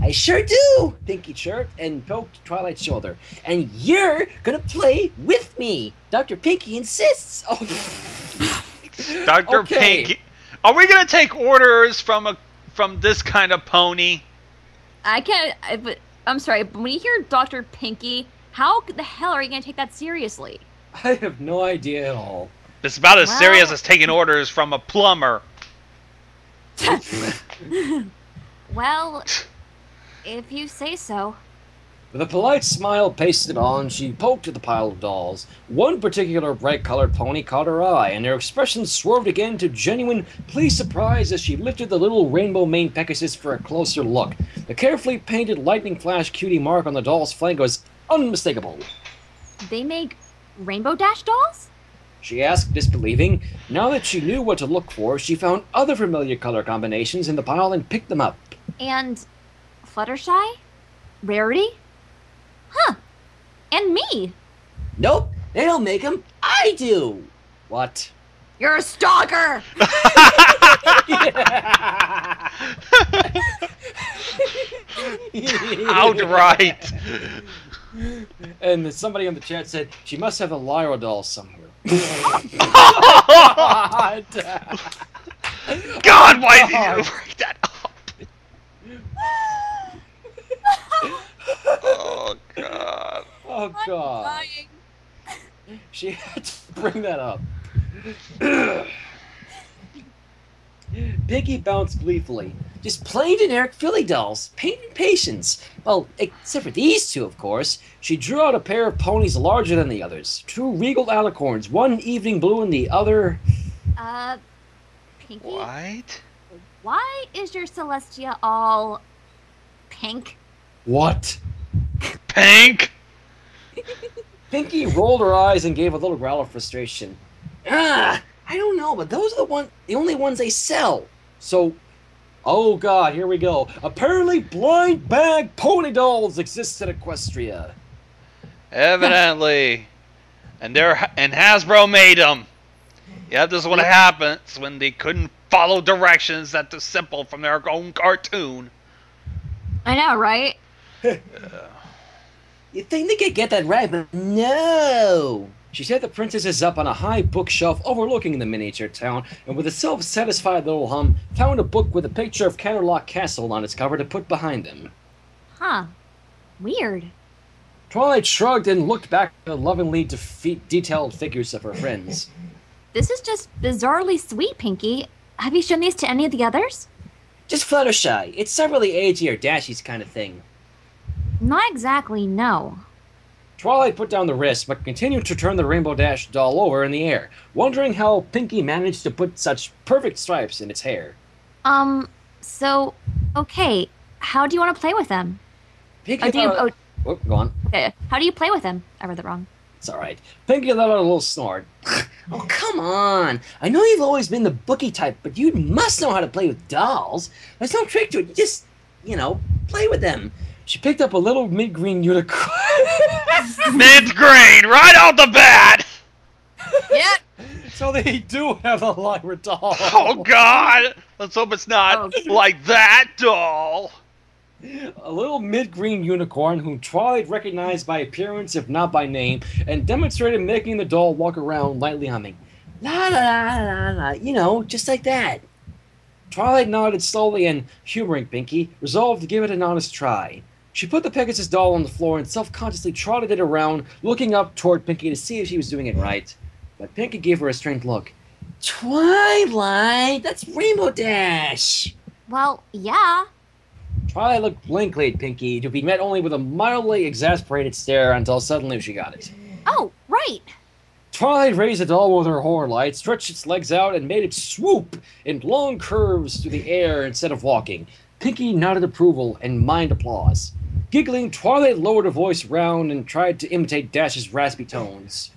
I sure do, Pinkie chirped and poked Twilight's shoulder. and you're gonna play with me. Dr. Pinkie insists. Oh, Dr. Okay. Pinkie. Are we gonna take orders from this kind of pony? I can't. I'm sorry, but when you hear Dr. Pinkie, how the hell are you going to take that seriously? I have no idea at all. It's about as Well- serious as taking orders from a plumber. Well, if you say so. With a polite smile pasted on, she poked at the pile of dolls. One particular bright-colored pony caught her eye, and her expression swerved again to genuine pleased surprise as she lifted the little rainbow-maned Pegasus for a closer look. The carefully painted lightning flash cutie mark on the doll's flank was unmistakable. They make Rainbow Dash dolls? She asked, disbelieving. Now that she knew what to look for, she found other familiar color combinations in the pile and picked them up. And Fluttershy? Rarity? Huh. And me. nope, they don't make them. I do. What? You're a stalker! Outright. And somebody in the chat said, she must have a Lyra doll somewhere. God, why did you break that up? Oh, God. Oh, God. Dying. She had to bring that up. Pinkie bounced gleefully. Just plain generic Philly dolls. Paint and patience. Well, except for these two, of course. She drew out a pair of ponies larger than the others. Two regal alicorns, one evening blue and the other... Pinkie? What? Why is your Celestia all pink? What? Pink? Pinkie rolled her eyes and gave a little growl of frustration. I don't know, but those are the only ones they sell. So, oh God, here we go. Apparently blind bag pony dolls exist in Equestria. Evidently. And Hasbro made them. Yeah, this is what happens when they couldn't follow directions that are simple from their own cartoon. I know, right? You'd think they could get that right, but no. She set the princesses up on a high bookshelf overlooking the miniature town, and with a self-satisfied little hum, found a book with a picture of Canterlot Castle on its cover to put behind them. Huh. Weird. Twilight shrugged and looked back at the lovingly detailed figures of her friends. This is just bizarrely sweet, Pinkie. Have you shown these to any of the others? Just Fluttershy. It's severally agey or dashies kind of thing. Not exactly, no. Twilight put down the wrist, but continued to turn the Rainbow Dash doll over in the air, wondering how Pinkie managed to put such perfect stripes in its hair. So, okay, how do you want to play with them? Pinkie Go on. okay, how do you play with them? I read that wrong. It's alright. Pinkie let out a little snort. Oh, come on. I know you've always been the bookie type, but you must know how to play with dolls. There's no trick to it. You just, play with them. She picked up a little mid-green unicorn. Mid-green, right off the bat! Yep. So they do have a Lyra doll. Oh God! Let's hope it's not like that doll. A little mid-green unicorn whom Twilight recognized by appearance, if not by name, and demonstrated making the doll walk around lightly humming. La la la la la, you know, just like that. Twilight nodded slowly and, humoring Pinkie, resolved to give it an honest try. She put the Pegasus doll on the floor and self-consciously trotted it around, looking up toward Pinkie to see if she was doing it right. But Pinkie gave her a strange look. Twilight, that's Rainbow Dash! Well, yeah. Twilight looked blankly at Pinkie, to be met only with a mildly exasperated stare until suddenly she got it. Oh, right. Twilight raised the doll with her horn light, stretched its legs out, and made it swoop in long curves through the air instead of walking. Pinkie nodded approval and mimed applause. Giggling, Twilight lowered her voice round and tried to imitate Dash's raspy tones.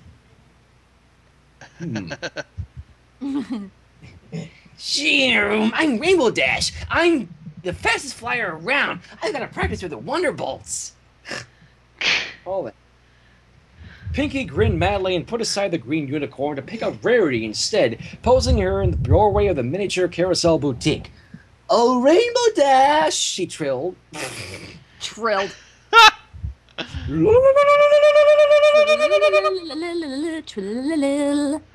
Cheer, I'm Rainbow Dash. I'm the fastest flyer around. I've got to practice with the Wonderbolts. All that. Pinkie grinned madly and put aside the green unicorn to pick up Rarity instead, posing her in the doorway of the miniature carousel boutique. Oh, Rainbow Dash, she trilled. Trilled.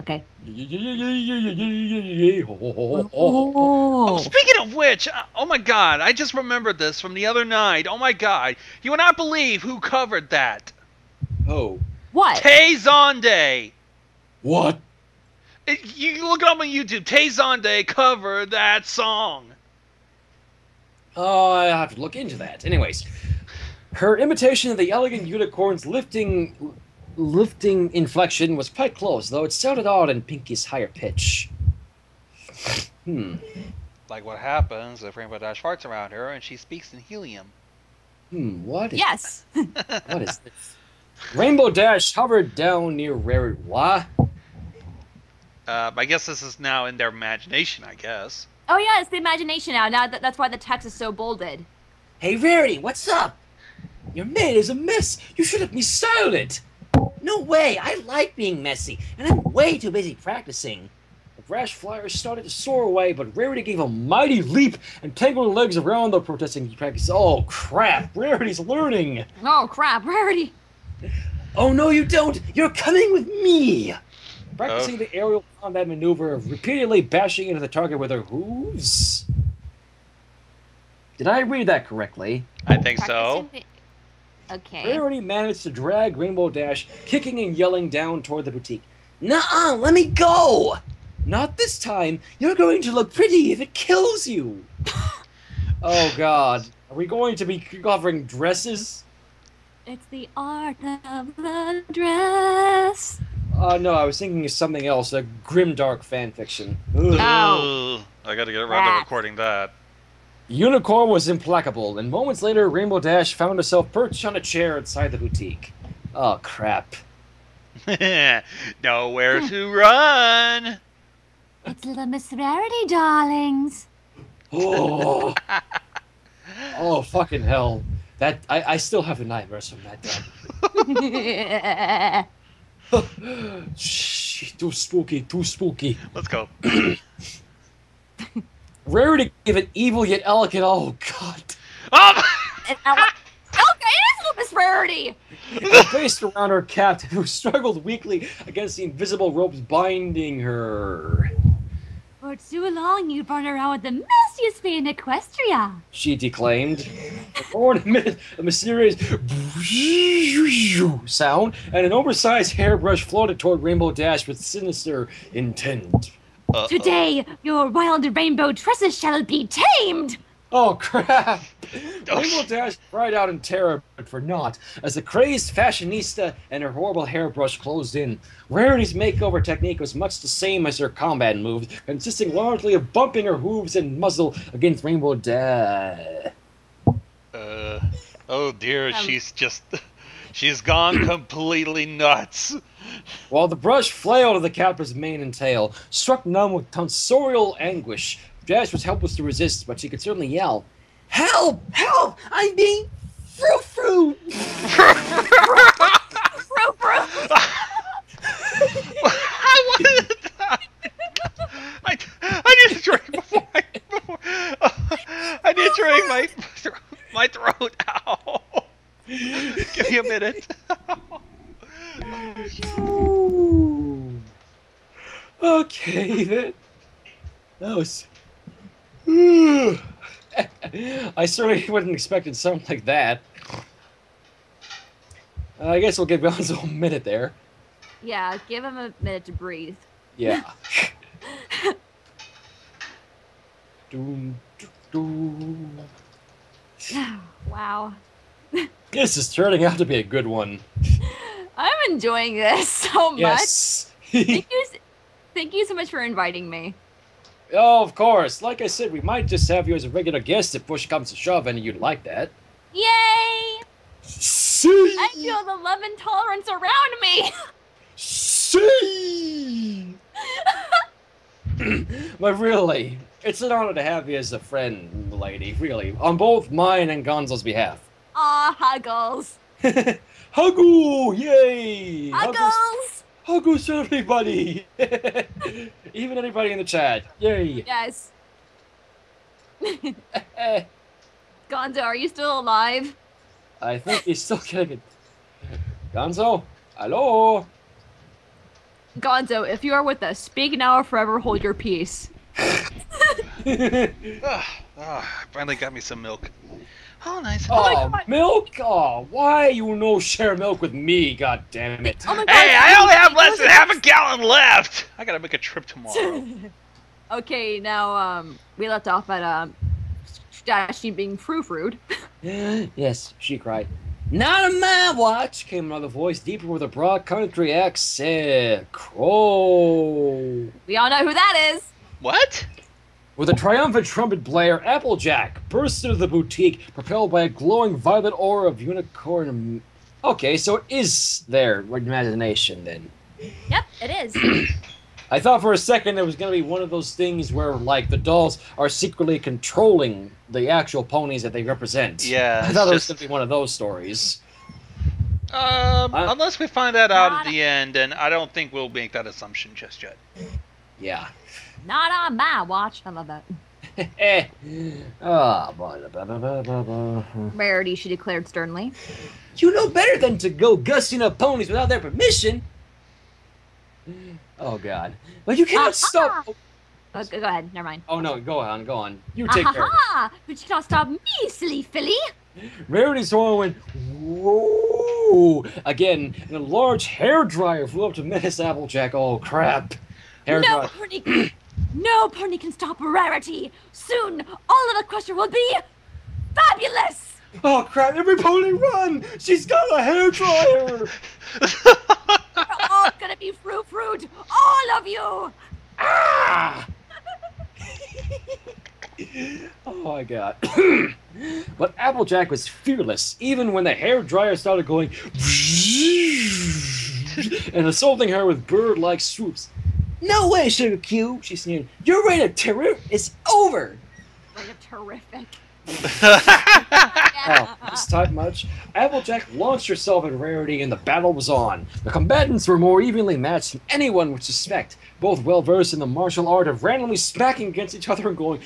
Okay. Oh, speaking of which, oh my God, I just remembered this from the other night. Oh my God, you would not believe who covered that. Oh. What? Tay Zonde. What? You look it up on YouTube. Tay Zonde covered that song. Oh, I have to look into that. Anyways, her imitation of the elegant unicorn's lifting inflection was quite close, though it sounded odd in Pinkie's higher pitch. Like what happens if Rainbow Dash farts around her and she speaks in helium. What is Yes. What is this? Rainbow Dash hovered down near Rarity. What? I guess this is now in their imagination, I guess. Oh yeah, it's the imagination now. Now that's why the text is so bolded. Hey, Rarity, what's up? Your maid is a mess. You should have me silent. No way. I like being messy, and I'm way too busy practicing. The brash flyer started to soar away, but Rarity gave a mighty leap and tangled her legs around the protesting practice. Oh, crap. Rarity's learning. Oh crap, Rarity. Oh, no, you don't. You're coming with me. Practicing the aerial combat maneuver of repeatedly bashing into the target with her hooves. Did I read that correctly? I think so. Okay. Rarity managed to drag Rainbow Dash, kicking and yelling down toward the boutique. Nuh-uh, let me go. Not this time. You're going to look pretty if it kills you. Oh, God. Are we going to be covering dresses? It's the art of the dress. No, I was thinking of something else, a grimdark fanfiction. Oh. I gotta get around to recording that. Unicorn was implacable, and moments later, Rainbow Dash found herself perched on a chair inside the boutique. Oh, crap. Nowhere to run! It's little Miss Rarity, darlings. Oh, oh fucking hell. That I still have nightmares from that time. Shh, too spooky, too spooky. Let's go. Rarity gave an evil yet elegant. Oh God. Oh! Okay, it is little Miss Rarity. It faced around her captain, who struggled weakly against the invisible ropes binding her. For too long, you've run around with the messiest fate in Equestria. She declaimed. Or emitted a mysterious sound, and an oversized hairbrush floated toward Rainbow Dash with sinister intent. Today, your wild rainbow tresses shall be tamed! Oh, crap! Rainbow Dash cried out in terror, but for naught, as the crazed fashionista and her horrible hairbrush closed in. Rarity's makeover technique was much the same as her combat moves, consisting largely of bumping her hooves and muzzle against Rainbow Dash. Oh dear, she's gone completely nuts. While the brush flailed at the captor's mane and tail, struck numb with tonsorial anguish, Dash was helpless to resist, but she could certainly yell, Help! Help! I'm being Frou frou! Frou frou! I wanted that. I need to drink before I need to drink my throat. Ow. Give me a minute. Ooh. Okay, then. That was... I certainly wasn't expecting something like that. I guess we'll give Gonzo a minute there. Yeah, give him a minute to breathe. Yeah. Doom, doom. Wow. This is turning out to be a good one. I'm enjoying this so much. Yes. Thank you so much for inviting me. Oh, of course. Like I said, we might just have you as a regular guest if push comes to shove and you'd like that. Yay! See? I feel the love and tolerance around me. See? But really, it's an honor to have you as a friend, lady, really, on both mine and Gonzo's behalf. Aw, Huggles. Huggle! Yay! Huggles! Huggles to everybody! Even anybody in the chat. Yay! Yes. Gonzo, are you still alive? I think he's still getting it. Gonzo? Hello? Gonzo, if you are with us, speak now or forever hold your peace. I finally got me some milk. Oh, nice. Oh, milk? Oh, why you no share milk with me, god damn it. Oh my God, Hey, I only have less than half a gallon left. I gotta make a trip tomorrow. Okay, now, we left off at, Dashy being frou-frued. Yes, she cried. Not on my watch, came another voice, deeper with a broad country accent. Crow. We all know who that is. What? With a triumphant trumpet blare, Applejack burst into the boutique, propelled by a glowing violet aura of unicorn. Okay, so it is their imagination, then. Yep, it is. I thought for a second it was going to be one of those things where, like, the dolls are secretly controlling the actual ponies that they represent. Yeah. I thought it was going to be one of those stories. Unless we find that out at the end, and I don't think we'll make that assumption just yet. Yeah. Not on my watch. I love that. Rarity, she declared sternly. You know better than to go gussing up ponies without their permission. Oh, God. But you cannot stop... Go ahead, never mind. Oh, no, go on. You take care of it. But you can't stop me, silly filly. Rarity's horn went, whoa! Again, and a large hairdryer flew up to menace Applejack. Oh, crap. No pony can stop Rarity. Soon, all of Equestria will be fabulous. Oh, crap. Every pony run! She's got a hairdryer! You're all gonna be frou-frued. All of you. Ah! Oh, my God. But Applejack was fearless, even when the hairdryer started going and assaulting her with bird-like swoops. No way, Sugar Q, she sneered. Your reign of terror is over. Reign of terrific. Oh, this type much. Applejack launched herself at Rarity and the battle was on. The combatants were more evenly matched than anyone would suspect, both well versed in the martial art of randomly smacking against each other and going.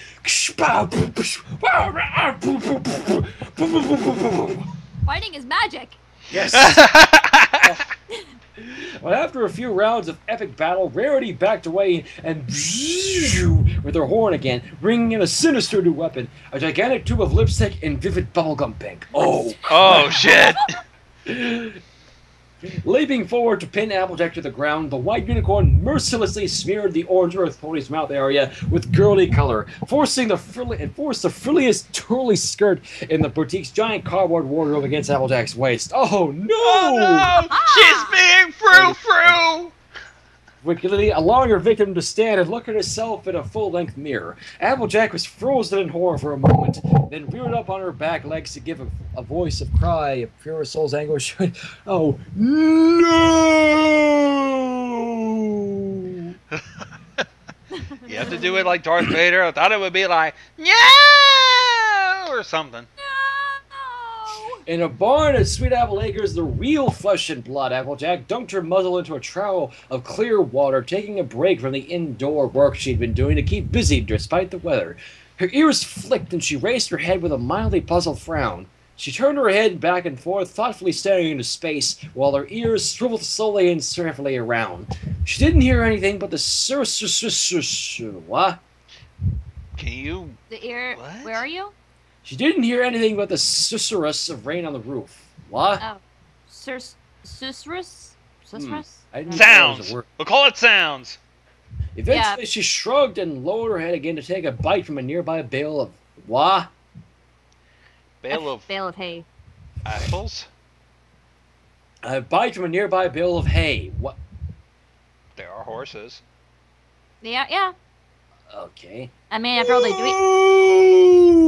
Fighting is magic. Yes. Well, after a few rounds of epic battle, Rarity backed away and with her horn again, bringing in a sinister new weapon, a gigantic tube of lipstick in vivid bubblegum pink. Oh! Oh, shit! Leaping forward to pin Applejack to the ground, the white unicorn mercilessly smeared the orange earth pony's mouth area with girly color, forced the frilliest twirly skirt in the boutique's giant cardboard wardrobe against Applejack's waist. Oh no! Oh, no! She's being frou-frou! Wickedly allowing her victim to stand and look at herself in a full-length mirror. Applejack was frozen in horror for a moment, then reared up on her back legs to give a voice of cry of pure soul's anguish. Oh, no! You have to do it like Darth Vader. I thought it would be like, yeah, or something. No. In a barn at Sweet Apple Acres, the real flesh and blood Applejack dunked her muzzle into a trough of clear water, taking a break from the indoor work she'd been doing to keep busy despite the weather. Her ears flicked and she raised her head with a mildly puzzled frown. She turned her head back and forth, thoughtfully staring into space, while her ears swiveled slowly and carefully around. She didn't hear anything but the what? Can you... The ear... What? Where are you? She didn't hear anything but the susurrus of rain on the roof. What? Oh. Susurrus? Susurus? I didn't know there was Sounds! a word. We'll call it sounds. Eventually, she shrugged and lowered her head again to take a bite from a nearby bale of what? Bale of hay. apples? A bite from a nearby bale of hay. What? There are horses. Yeah. Okay. I mean, after all they do it... Ooh!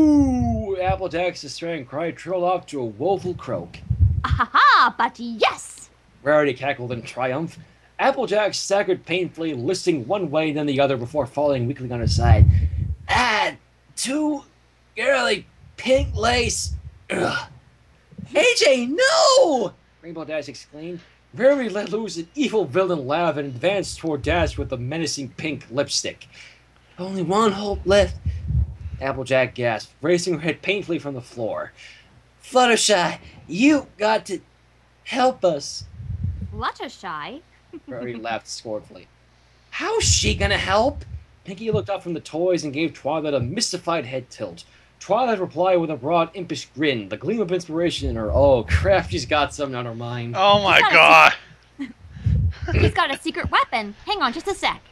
Applejack's despairing cry trailed off to a woeful croak. Ahaha, but yes! Rarity cackled in triumph. Applejack staggered painfully, listing one way then the other before falling weakly on her side. Ah, too girly pink lace. Ugh. AJ, no! Rainbow Dash exclaimed. Rarity let loose an evil villain laugh and advanced toward Dash with a menacing pink lipstick. Only one hope left, Applejack gasped, raising her head painfully from the floor. Fluttershy, you got to help us. Fluttershy? Rarity laughed scornfully. How's she gonna help? Pinkie looked up from the toys and gave Twilight a mystified head tilt. Twilight replied with a broad, impish grin, the gleam of inspiration in her. Oh, crap, she's got something on her mind. Oh my god! He's got a secret weapon. Hang on just a sec.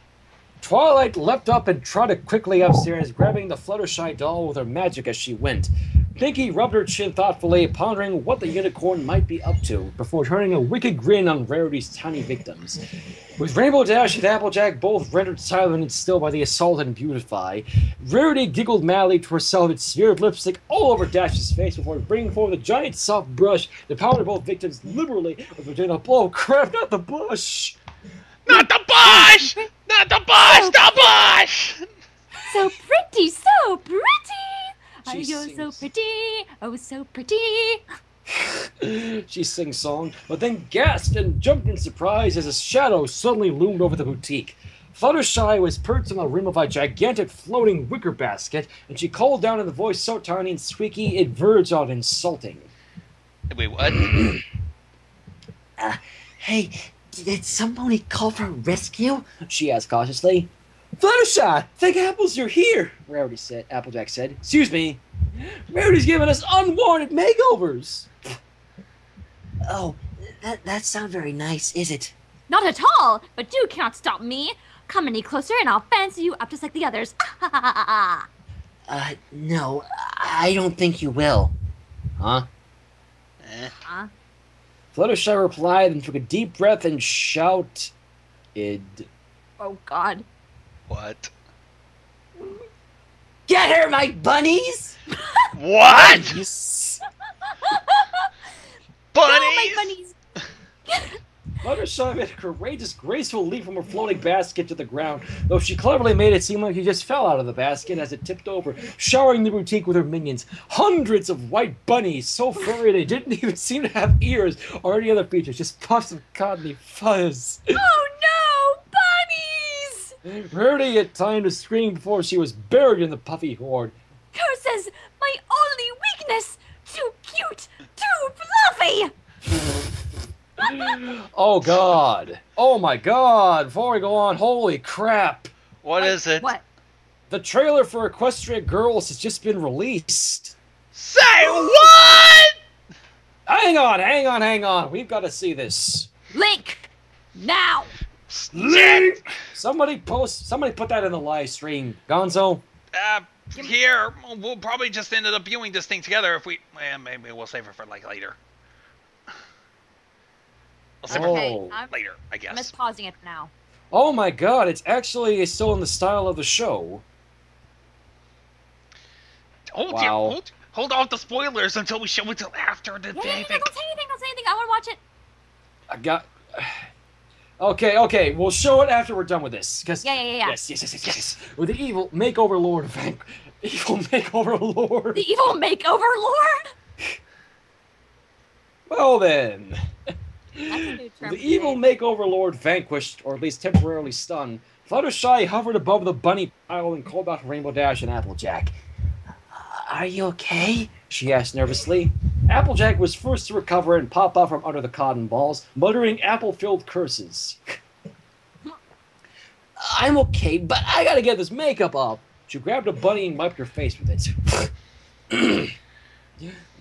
Twilight leapt up and trotted quickly upstairs, grabbing the Fluttershy doll with her magic as she went. Pinkie rubbed her chin thoughtfully, pondering what the unicorn might be up to, before turning a wicked grin on Rarity's tiny victims. With Rainbow Dash and Applejack both rendered silent and still by the assault and beautify, Rarity giggled madly to herself and smeared lipstick all over Dash's face before bringing forward a giant soft brush that pounded both victims liberally with a blow. Crap, not the bush! Not the bush! Not the bush! The bush! So pretty, so pretty! Oh, She you're so sings. pretty! Oh, so pretty! She sings song, but then gasped and jumped in surprise as a shadow suddenly loomed over the boutique. Fluttershy was perched on the rim of a gigantic floating wicker basket, and she called down in a voice so tiny and squeaky it verged on insulting. Wait, what? Hey, did somebody call for rescue? She asked cautiously. Fluttershy, thank apples you're here, Applejack said. Excuse me. Rarity's giving us unwarranted makeovers. Oh, that sounds very nice, is it? Not at all! But you can't stop me! Come any closer and I'll fancy you up just like the others. No, I don't think you will. Huh? Huh? Fluttershy replied and took a deep breath and shouted. Oh god. What? Get her, my bunnies! What? Yes. Bunnies? No, my bunnies! Fluttershy made a courageous, graceful leap from her floating basket to the ground, though she cleverly made it seem like she just fell out of the basket as it tipped over, showering the boutique with her minions. Hundreds of white bunnies, so furry they didn't even seem to have ears or any other features, just puffs of cottony fuzz. Oh no! Bunnies! Rarity had time to scream before she was buried in the puffy horde. Curses! My only weakness! Too cute! Too fluffy! Oh god. Oh my god. Before we go on, holy crap. What is it? What? The trailer for Equestria Girls has just been released. Say what? Hang on. We've got to see this. Link! Now! Link! Somebody put that in the live stream. Gonzo? Here, we'll probably just ended up viewing this thing together if we... maybe we'll save it for, like, later. We'll save it Oh. I'm for later, I guess. just pausing it for now. Oh my god, it's actually still in the style of the show. Wow. Hold off the spoilers until we show it till after the Yeah, thing. don't say anything. I want to watch it. I got... Okay, we'll show it after we're done with this. Cause Yeah. Yes. With the evil makeover lord Evil makeover lord. The evil makeover lord? Well then. That's a new term. The evil makeover lord vanquished, or at least temporarily stunned, Fluttershy hovered above the bunny pile and called out Rainbow Dash and Applejack. Are you okay? She asked nervously. Applejack was first to recover and pop out from under the cotton balls, muttering apple-filled curses. I'm okay, but I gotta get this makeup off. She grabbed a bunny and wiped her face with it.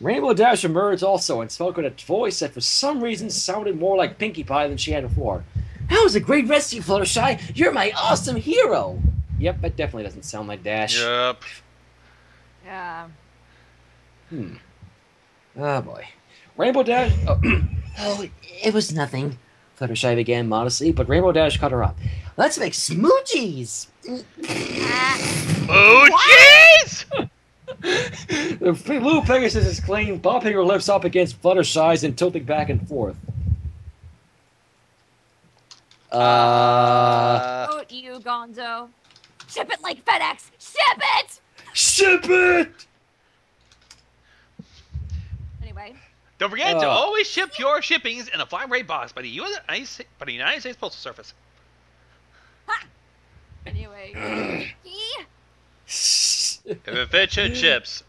Rainbow Dash emerged also and spoke with a voice that for some reason sounded more like Pinkie Pie than she had before. That was a great rescue, Fluttershy. You're my awesome hero. Yep, that definitely doesn't sound like Dash. Yep. Yeah. Oh boy. Rainbow Dash... Oh, it was nothing. Fluttershy began modestly, but Rainbow Dash cut her off. Let's make smoochies! Oh, jeez! The blue Pegasus exclaimed, bopping her lips up against Fluttershy's and tilting back and forth. Oh, you, Gonzo. Ship it like FedEx! Ship it! Ship it! Anyway. Don't forget to always ship your shippings in a flat rate box by the United States Postal Service. Ha! Anyway. If it fits, it ships.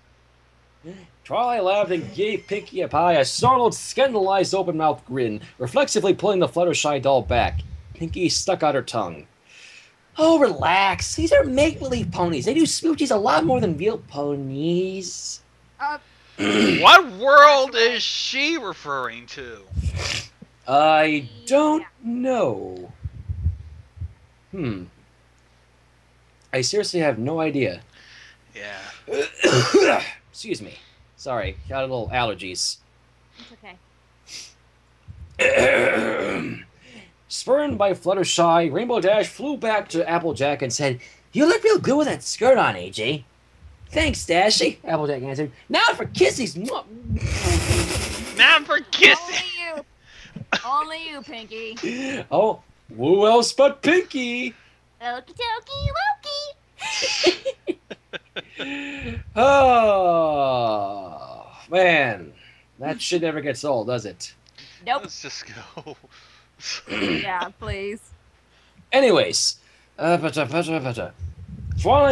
Twilight laughed and gave Pinkie Pie a startled, scandalized, open-mouthed grin, reflexively pulling the Fluttershy doll back. Pinkie stuck out her tongue. Oh, relax. These are make-believe ponies. They do smoochies a lot more than real ponies. What world is she referring to? I don't know. I seriously have no idea. Yeah. Excuse me. Sorry, got a little allergies. It's okay. Spurned by Fluttershy, Rainbow Dash flew back to Applejack and said, You look real good with that skirt on, AJ. Thanks, Dashy, Applejack answered. Now for kissies. Now for kissing. Only you, Pinkie. Oh, who else but Pinkie? Okie dokie wokey. Oh, man. That shit never gets old, does it? Nope. Let's just go. Yeah, please. Anyways, Twilight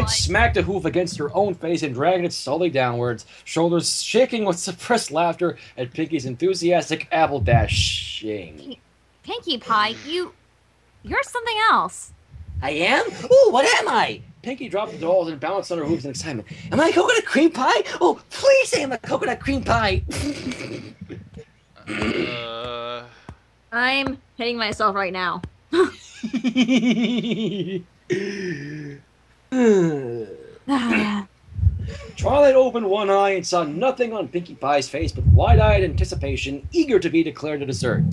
smacked a hoof against her own face and dragged it slowly downwards, shoulders shaking with suppressed laughter at Pinkie's enthusiastic apple dashing. Pinkie Pie, you're something else. I am? Ooh, what am I? Pinkie dropped the dolls and bounced on her hooves in excitement. Am I a coconut cream pie? Oh, please say I'm a coconut cream pie. I'm hitting myself right now. Twilight opened one eye and saw nothing on Pinkie Pie's face but wide-eyed anticipation, eager to be declared a dessert.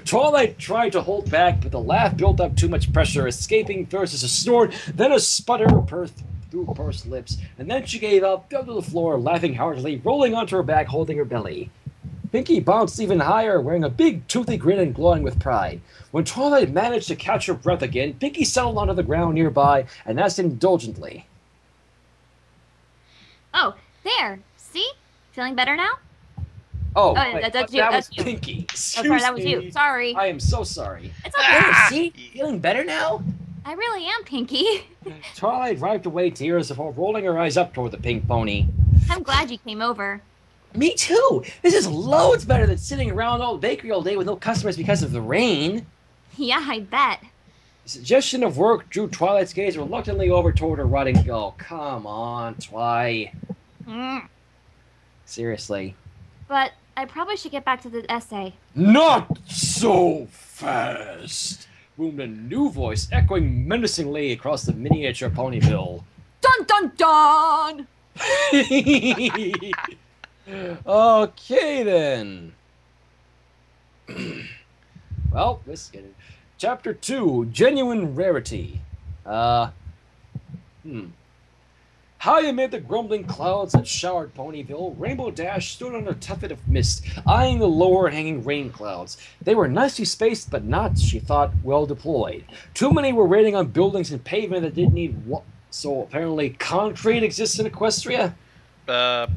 Twilight tried to hold back, but the laugh built up too much pressure, escaping first as a snort, then a sputter through pursed lips, and then she gave up, fell to the floor, laughing heartily, rolling onto her back, holding her belly. Pinkie bounced even higher, wearing a big, toothy grin and glowing with pride. When Twilight managed to catch her breath again, Pinkie settled onto the ground nearby and asked indulgently. Oh, there. See? Feeling better now? Oh, that's you. That That's was you. Pinkie. Oh, sorry, that was you. Sorry. I am so sorry. It's okay. See? Feeling better now? I really am, Pinkie. Twilight wiped away tears before rolling her eyes up toward the pink pony. I'm glad you came over. Me too. This is loads better than sitting around old bakery all day with no customers because of the rain. Yeah, I bet. The suggestion of work drew Twilight's gaze reluctantly over toward her rotting gull. Come on, Twi. Seriously. But I probably should get back to the essay. Not so fast! Boomed a new voice, echoing menacingly across the miniature Ponyville. Dun dun dun! Okay then. Well, let's get it. Chapter 2, Genuine Rarity. High amid the grumbling clouds that showered Ponyville, Rainbow Dash stood on a tuffet of mist, eyeing the lower-hanging rain clouds. They were nicely spaced, but not, she thought, well deployed. Too many were raining on buildings and pavement that didn't need so apparently concrete exists in Equestria?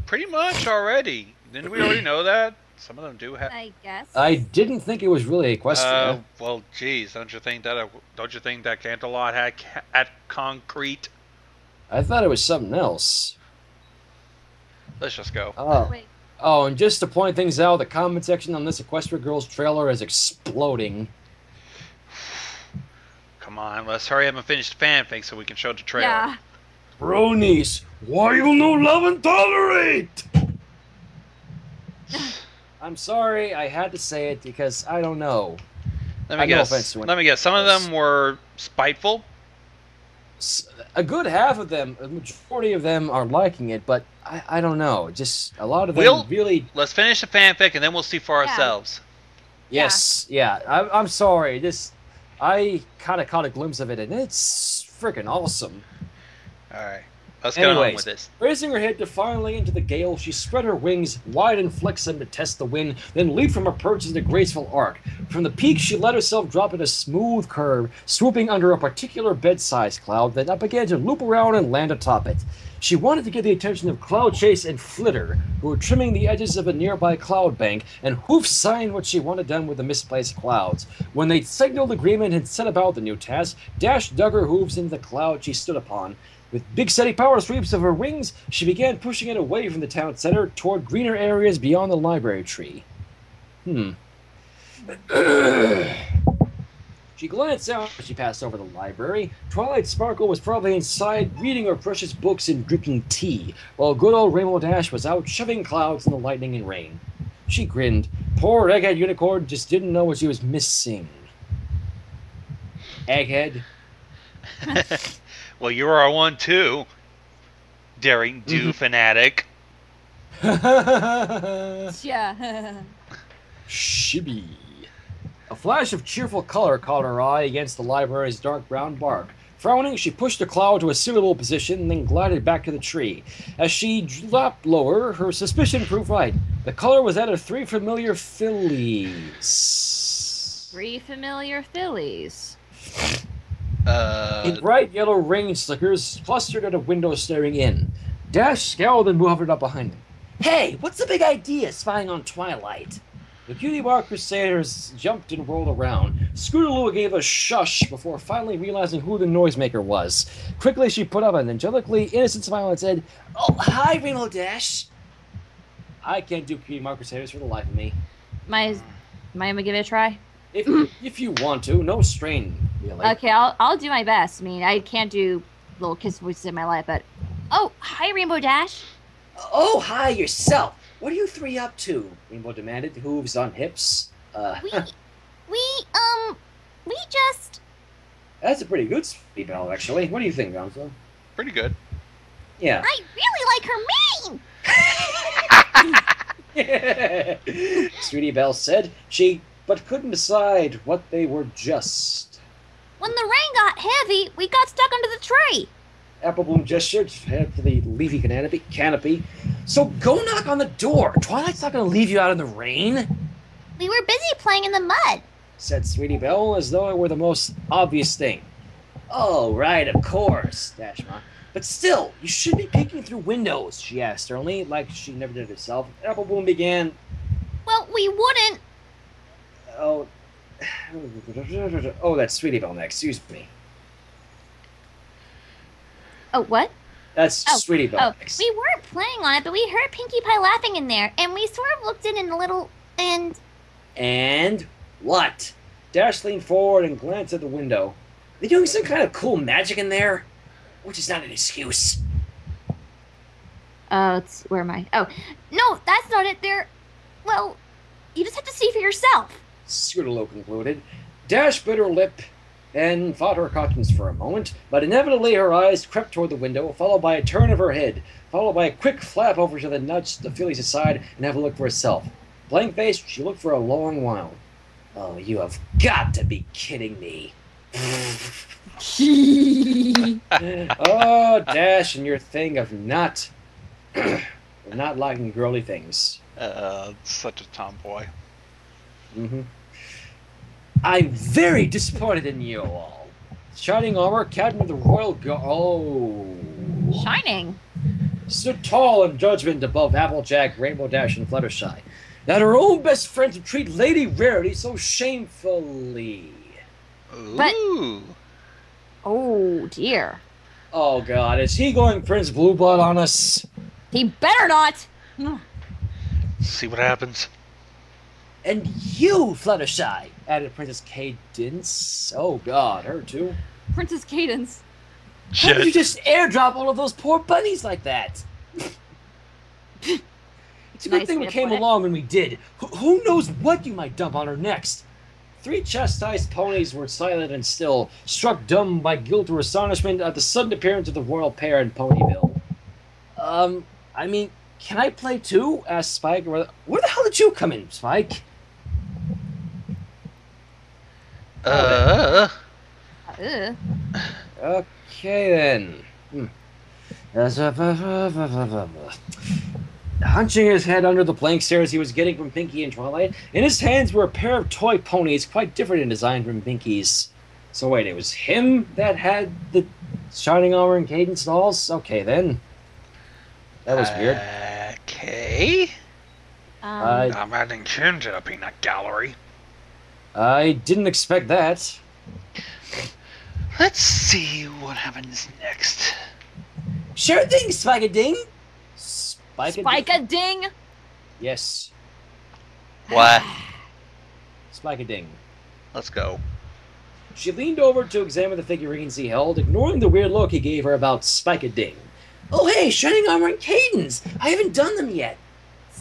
Pretty much already. Didn't we already know that? Some of them do have. I guess. I didn't think it was really Equestria. Well, geez, don't you think that Canterlot had concrete? I thought it was something else. Let's just go. Oh. Wait. Oh, and just to point things out, the comment section on this Equestria Girls trailer is exploding. Come on, let's hurry up and finish the fanfic so we can show the trailer. Yeah. Bronies, why you no love and tolerate? I'm sorry, I had to say it because I don't know. Let me guess. Let me guess. Some of them were spiteful. A good half of them, a majority of them are liking it, but I don't know. Just a lot of them really. Let's finish the fanfic and then we'll see for ourselves. Yes, yeah. I'm sorry. I kind of caught a glimpse of it, and it's freaking awesome. All right. Let's get on with this. Raising her head defiantly into the gale, she spread her wings wide and flexed them to test the wind, then leaped from her perch in a graceful arc. From the peak, she let herself drop in a smooth curve, swooping under a particular bed-sized cloud that began to loop around and land atop it. She wanted to get the attention of Cloud Chase and Flitter, who were trimming the edges of a nearby cloud bank, and Hoof signed what she wanted done with the misplaced clouds. When they signaled agreement and set about the new task, Dash dug her hooves into the cloud she stood upon. With big steady power sweeps of her wings, she began pushing it away from the town center toward greener areas beyond the library tree. She glanced out as she passed over the library. Twilight Sparkle was probably inside reading her precious books and drinking tea, while good old Rainbow Dash was out shoving clouds in the lightning and rain. She grinned. Poor Egghead Unicorn just didn't know what she was missing. Egghead. Well, you are one too, daring do fanatic. Yeah. Shibby. A flash of cheerful color caught her eye against the library's dark brown bark. Frowning, she pushed the cloud to a suitable position and then glided back to the tree. As she dropped lower, her suspicion proved right. The color was that of 3 familiar fillies. 3 familiar fillies. In bright yellow rain slickers clustered at a window staring in. Dash scowled and hovered up behind him. Hey, what's the big idea spying on Twilight? The cutie bar crusaders jumped and rolled around. Scootaloo gave a shush before finally realizing who the noisemaker was. Quickly she put up an angelically innocent smile and said, "Oh, hi, Rainbow Dash." I can't do cutie bar crusaders for the life of me. Am I gonna give it a try? If you want to, no strain, really. Okay, I'll do my best. I mean, I can't do little kiss voices in my life, but oh, hi, Rainbow Dash. Oh, hi yourself. What are you three up to? Rainbow demanded, hooves on hips. We just... That's a pretty good speed bell, actually. What do you think, Gonzo? Pretty good. Yeah. I really like her mane! Sweetie Belle said, but couldn't decide what they were just. When the rain got heavy, we got stuck under the tree. Apple Bloom gestured, head for the leafy canopy. So go knock on the door. Twilight's not going to leave you out in the rain. We were busy playing in the mud, said Sweetie Belle, as though it were the most obvious thing. Oh, right, of course, Dashma. But still, you should be peeking through windows, she asked sternly, like she never did herself. Apple Bloom began. Well, we wouldn't. Oh, that's Sweetie Belle next. Excuse me. Oh, what? That's Sweetie Belle next. We weren't playing on it, but we heard Pinkie Pie laughing in there, and we sort of looked in a little, and... And what? Dash leaned forward and glanced at the window. Are they doing some kind of cool magic in there? Which is not an excuse. Where am I? Oh, no, that's not it. Well, you just have to see for yourself. Scootaloo concluded. Dash bit her lip and fought her conscience for a moment, but inevitably her eyes crept toward the window, followed by a turn of her head, followed by a quick flap over to nudge the fillies aside and have a look for herself. Blank-faced, she looked for a long while. Oh, you have got to be kidding me. Oh, Dash, and your thing of not liking girly things. Such a tomboy. Mm-hmm. I'm very disappointed in you all. Shining armor, Captain of the Royal Shining? stood tall in judgment above Applejack, Rainbow Dash, and Fluttershy. That her own best friend to treat Lady Rarity so shamefully. Ooh. Oh, dear. Oh, God, is he going Prince Blue Blood on us? He better not! See what happens. And you, Fluttershy, added Princess Cadence. Oh, God, her too. Princess Cadence. How did you just airdrop all of those poor bunnies like that? It's a good thing we came along when we did. Who knows what you might dump on her next? 3 chastised ponies were silent and still, struck dumb by guilt or astonishment at the sudden appearance of the royal pair in Ponyville. I mean, can I play too? Asked Spike. Where the hell did you come in, Spike? Okay then. Hunching his head under the blank stares he was getting from Pinkie and Twilight, in his hands were a pair of toy ponies quite different in design from Pinkie's. So wait, it was him that had the Shining Armor and Cadence dolls? Okay then. That was weird. Okay. I'm adding Chin to the peanut gallery. I didn't expect that. Let's see what happens next. Sure thing, Spike-a-Ding. Spike-a-Ding? Yes. What? Spike-a-Ding. Let's go. She leaned over to examine the figurines he held, ignoring the weird look he gave her about Spike-a-Ding. Oh hey, Shining Armor and Cadence! I haven't done them yet.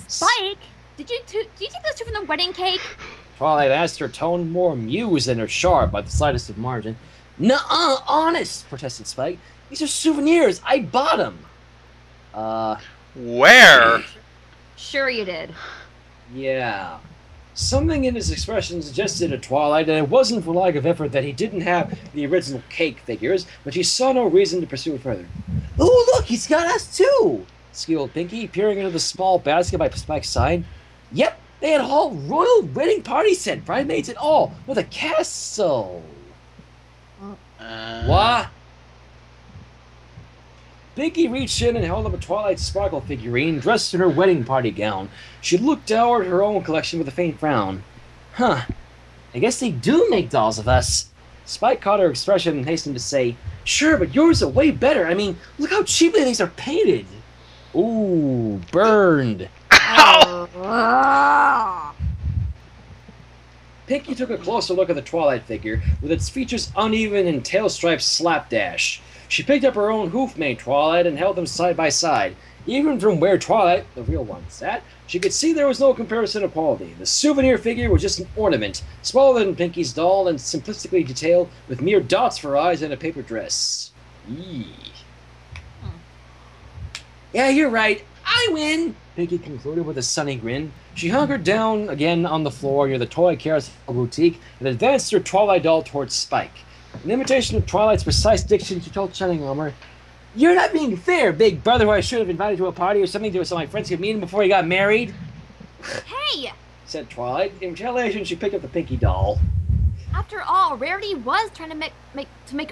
Spike? Did you take those 2 from the wedding cake? Twilight asked, her tone more amused than her sharp by the slightest of margin. Nuh-uh, honest, protested Spike. These are souvenirs. I bought them. Where? Sure you did. Yeah. Something in his expression suggested to Twilight that it wasn't for lack of effort that he didn't have the original cake figures, but she saw no reason to pursue it further. Oh, look, he's got us too, squealed Pinkie, peering into the small basket by Spike's side. Yep, they had a whole royal wedding party set, bridesmaids and all, with a castle. What? Pinkie reached in and held up a Twilight Sparkle figurine dressed in her wedding party gown. She looked down at her own collection with a faint frown. Huh. I guess they do make dolls of us. Spike caught her expression and hastened to say, Sure, but yours are way better. I mean, look how cheaply these are painted. Ooh, burned. Ow! Pinkie took a closer look at the Twilight figure, with its features uneven and tail-striped slapdash. She picked up her own hoof-made Twilight and held them side by side. Even from where Twilight, the real one, sat, she could see there was no comparison of quality. The souvenir figure was just an ornament, smaller than Pinkie's doll and simplistically detailed, with mere dots for eyes and a paper dress. Eee. Yeah, you're right. I win! Pinkie concluded with a sunny grin. She hunkered down again on the floor near the toy carousel boutique and advanced her Twilight doll towards Spike. In imitation of Twilight's precise diction, she told Shining Armor, You're not being fair, big brother who I should have invited to a party or something so my friends could meet him before he got married. Hey! Said Twilight. In retaliation, she picked up the Pinkie doll. After all, Rarity was trying to make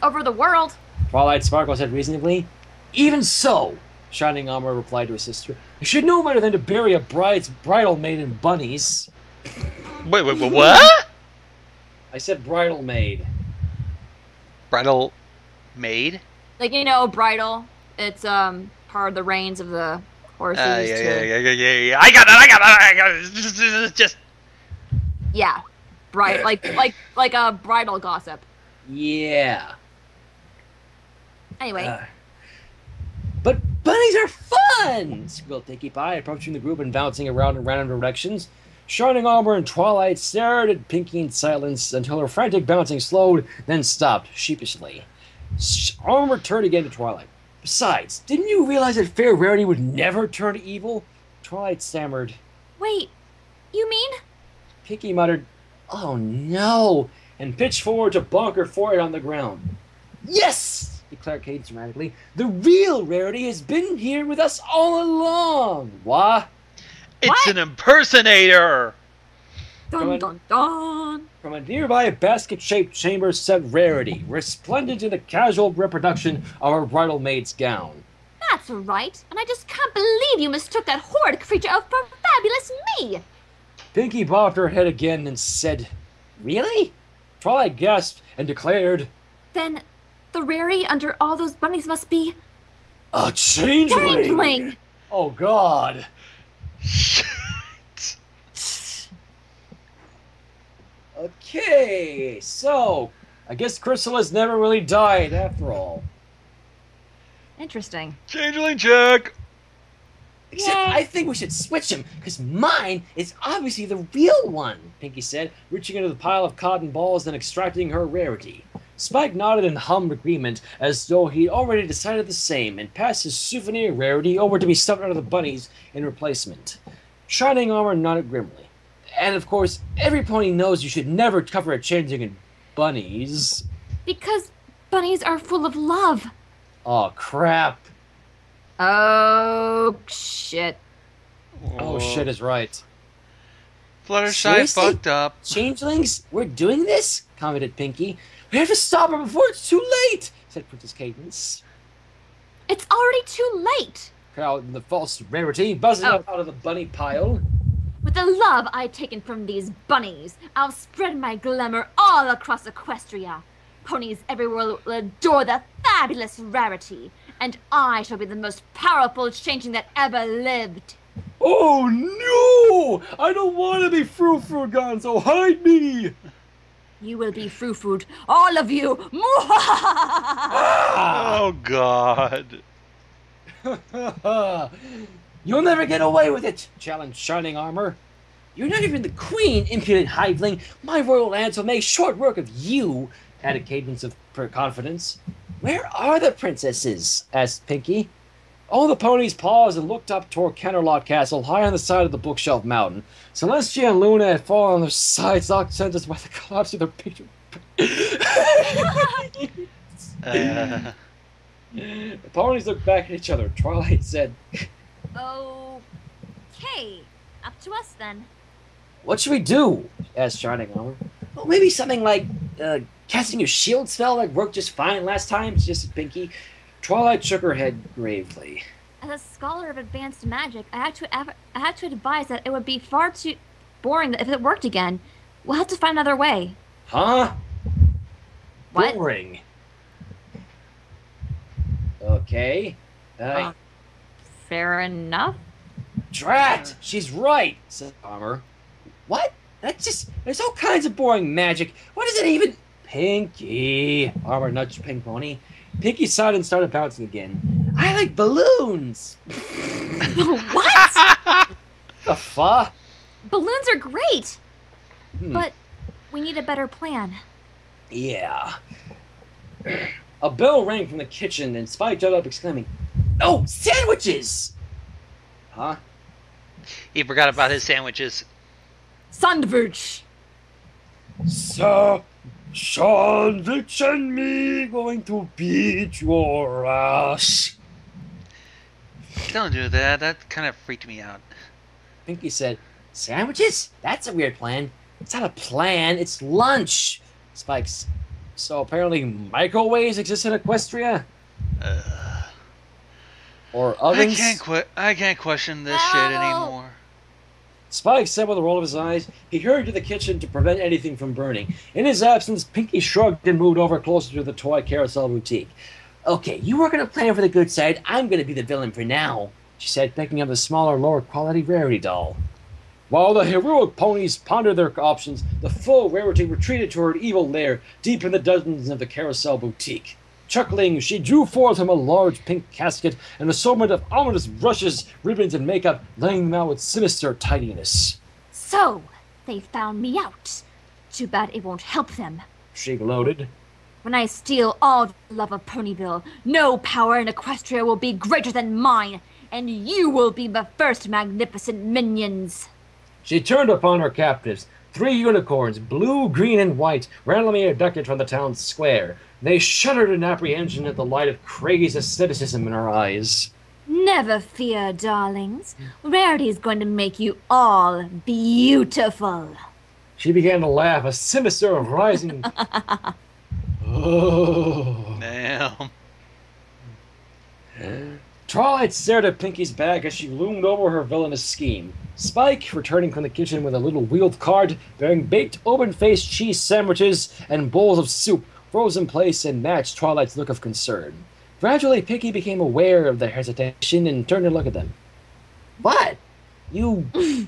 over the world. Twilight Sparkle said reasonably. Even so, Shining Armor replied to her sister, I should know better than to bury a bride's bridal maid in bunnies. Wait, what? I said bridal maid. Bridal maid? Like, bridal. It's part of the reins of the horses. Yeah. I got it. Just. Yeah, like a bridal gossip. Yeah. Anyway. But bunnies are fun! Squealed Pinkie Pie, approaching the group and bouncing around in random directions. Shining Armor and Twilight stared at Pinkie in silence until her frantic bouncing slowed, then stopped sheepishly. Armor turned again to Twilight. Besides, didn't you realize that Fair Rarity would never turn evil? Twilight stammered. Wait, you mean? Pinkie muttered, Oh no, and pitched forward to bonk her forehead on the ground. Yes! Declared Cadence dramatically. The real Rarity has been here with us all along. What? It's an impersonator! Dun dun dun! From a nearby basket-shaped chamber sat Rarity, resplendent in a casual reproduction of her bridal maid's gown. That's right, and I just can't believe you mistook that horrid creature for fabulous me. Pinkie bobbed her head again and said, "Really?" Twilight gasped and declared, Then the rarity under all those bunnies must be... "A changeling!" Changeling! Oh, God. Okay, so I guess Chrysalis never really died after all. Interesting. Changeling check! Except Yay. I think we should switch him, because mine is obviously the real one, Pinkie said, reaching into the pile of cotton balls and extracting her rarity. Spike nodded in hummed agreement, as though he'd already decided the same, and passed his souvenir rarity over to be stuffed out of the bunnies in replacement. Shining Armor nodded grimly. And of course, every pony knows you should never cover a changeling in bunnies. Because bunnies are full of love. Oh, crap. Oh, shit. Oh, shit is right. Fluttershy Seriously? fucked up. Changelings? We're doing this? Commented Pinkie. We have to stop her before it's too late, said Princess Cadence. It's already too late. Crowd, the false rarity buzzing up out of the bunny pile. With the love I've taken from these bunnies, I'll spread my glamour all across Equestria. Ponies everywhere will adore the fabulous rarity, and I shall be the most powerful changeling that ever lived. Oh no! I don't want to be Frou-Frou gone, so hide me! You will be frou-frued, all of you. Oh, God. You'll never get away with it, challenged Shining Armor. You're not even the queen, impudent hiveling. My royal lands will make short work of you, added Cadence of confidence. Where are the princesses? Asked Pinkie. All the ponies paused and looked up toward Canterlot Castle, high on the side of the bookshelf mountain. Celestia and Luna had fallen on their sides, knocked sentenced by the collapse of their picture. The ponies looked back at each other. Twilight said, Okay, up to us then. "What should we do?" asked Shining Armor. Well, maybe something like casting a shield spell that worked just fine last time, suggested Pinkie. Twilight shook her head gravely. As a scholar of advanced magic, I had to advise that it would be far too boring if it worked again. We'll have to find another way. Huh? What? Boring. Okay. Fair enough. Drat! She's right, said Armor. What? There's all kinds of boring magic. What is it even? Pinkie! Armor nudged Pink Pony. Pinkie sighed and started bouncing again. I like balloons. What? The fuck? Balloons are great, but we need a better plan. Yeah. A bell rang from the kitchen, and Spike jumped up, exclaiming, "Oh, sandwiches!" Huh? He forgot about his sandwiches. Sandwich. So, Sandwich and me going to beat your ass. Don't do that. That kind of freaked me out. Pinkie said, "Sandwiches? That's a weird plan. It's not a plan, it's lunch." Spike's. So apparently microwaves exist in Equestria? Or ovens? I can't question this shit anymore. Spike said with a roll of his eyes. He hurried to the kitchen to prevent anything from burning. In his absence, Pinkie shrugged and moved over closer to the toy carousel boutique. "Okay, you work on a plan for the good side. I'm going to be the villain for now," she said, picking up the smaller, lower-quality rarity doll. While the heroic ponies pondered their options, the full rarity retreated to her evil lair, deep in the dungeons of the carousel boutique. Chuckling, she drew forth from a large pink casket an assortment of ominous brushes, ribbons, and makeup, laying them out with sinister tidiness. So, they found me out. Too bad it won't help them. She gloated. When I steal all the love of Ponyville, no power in Equestria will be greater than mine, and you will be the first magnificent minions. She turned upon her captives. 3 unicorns, blue, green, and white, randomly abducted from the town square. They shuddered in apprehension at the light of crazy asceticism in her eyes. Never fear, darlings. Rarity is going to make you all beautiful. She began to laugh, a sinister rising... Oh. Damn. Twilight stared at Pinkie's back as she loomed over her villainous scheme. Spike, returning from the kitchen with a little wheeled cart bearing baked, open-faced cheese sandwiches and bowls of soup, froze in place and matched Twilight's look of concern. Gradually, Pinkie became aware of their hesitation and turned to look at them. "What? You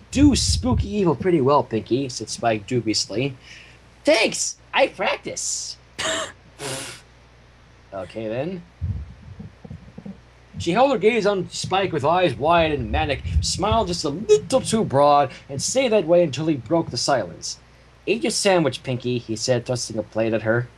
do spooky evil pretty well, Pinkie," said Spike dubiously. "Thanks! I practice." Okay, then. She held her gaze on Spike with eyes wide and manic, smiled just a little too broad, and stayed that way until he broke the silence. "Eat your sandwich, Pinkie," he said, thrusting a plate at her.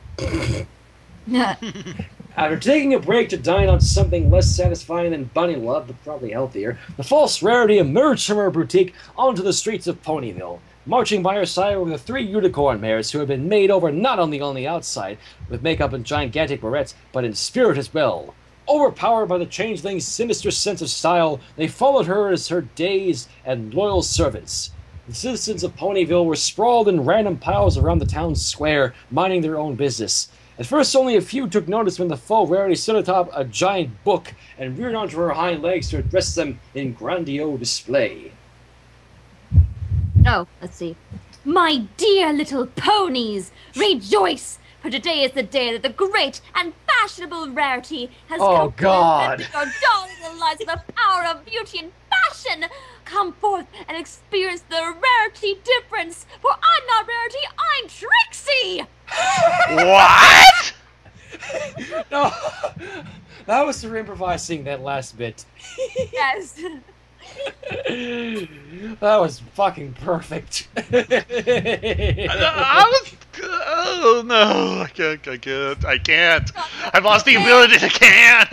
After taking a break to dine on something less satisfying than bunny love, but probably healthier, the false rarity emerged from her boutique onto the streets of Ponyville. Marching by her side were the 3 unicorn mares who had been made over not only on the outside, with makeup and gigantic barrettes, but in spirit as well. Overpowered by the changeling's sinister sense of style, they followed her as her dazed and loyal servants. The citizens of Ponyville were sprawled in random piles around the town square, minding their own business. At first, only a few took notice when the faux rarity stood atop a giant book and reared onto her hind legs to address them in grandiose display. Oh, let's see. "My dear little ponies, rejoice! For today is the day that the great and fashionable rarity has come God. forth and your darling little lives with the power of beauty and fashion. Come forth and experience the rarity difference, for I'm not rarity, I'm Trixie!" What? No, that was her improvising that last bit. Yes. That was fucking perfect. I was. Oh no! I can't. I've lost the ability to can.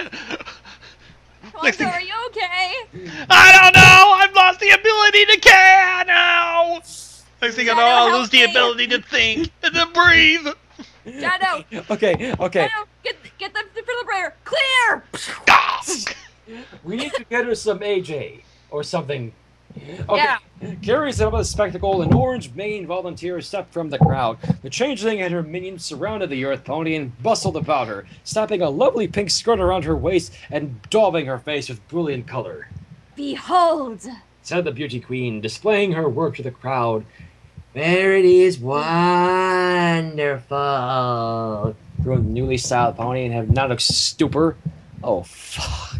Tonto, are you okay? I don't know. I've lost the ability to can now. Next thing I know, I'll lose the ability to think and to breathe. Shadow. Okay. Shadow, get the defibrillator. Clear. We need to get her some AJ or something. Okay. Yeah. Curious about the spectacle, an orange-maned volunteer stepped from the crowd. The changeling and her minions surrounded the Earth Pony and bustled about her, snapping a lovely pink skirt around her waist and daubing her face with brilliant color. "Behold," said the beauty queen, displaying her work to the crowd. "Verity is wonderful," groaned the newly styled pony and hypnotic stupor. Oh, fuck.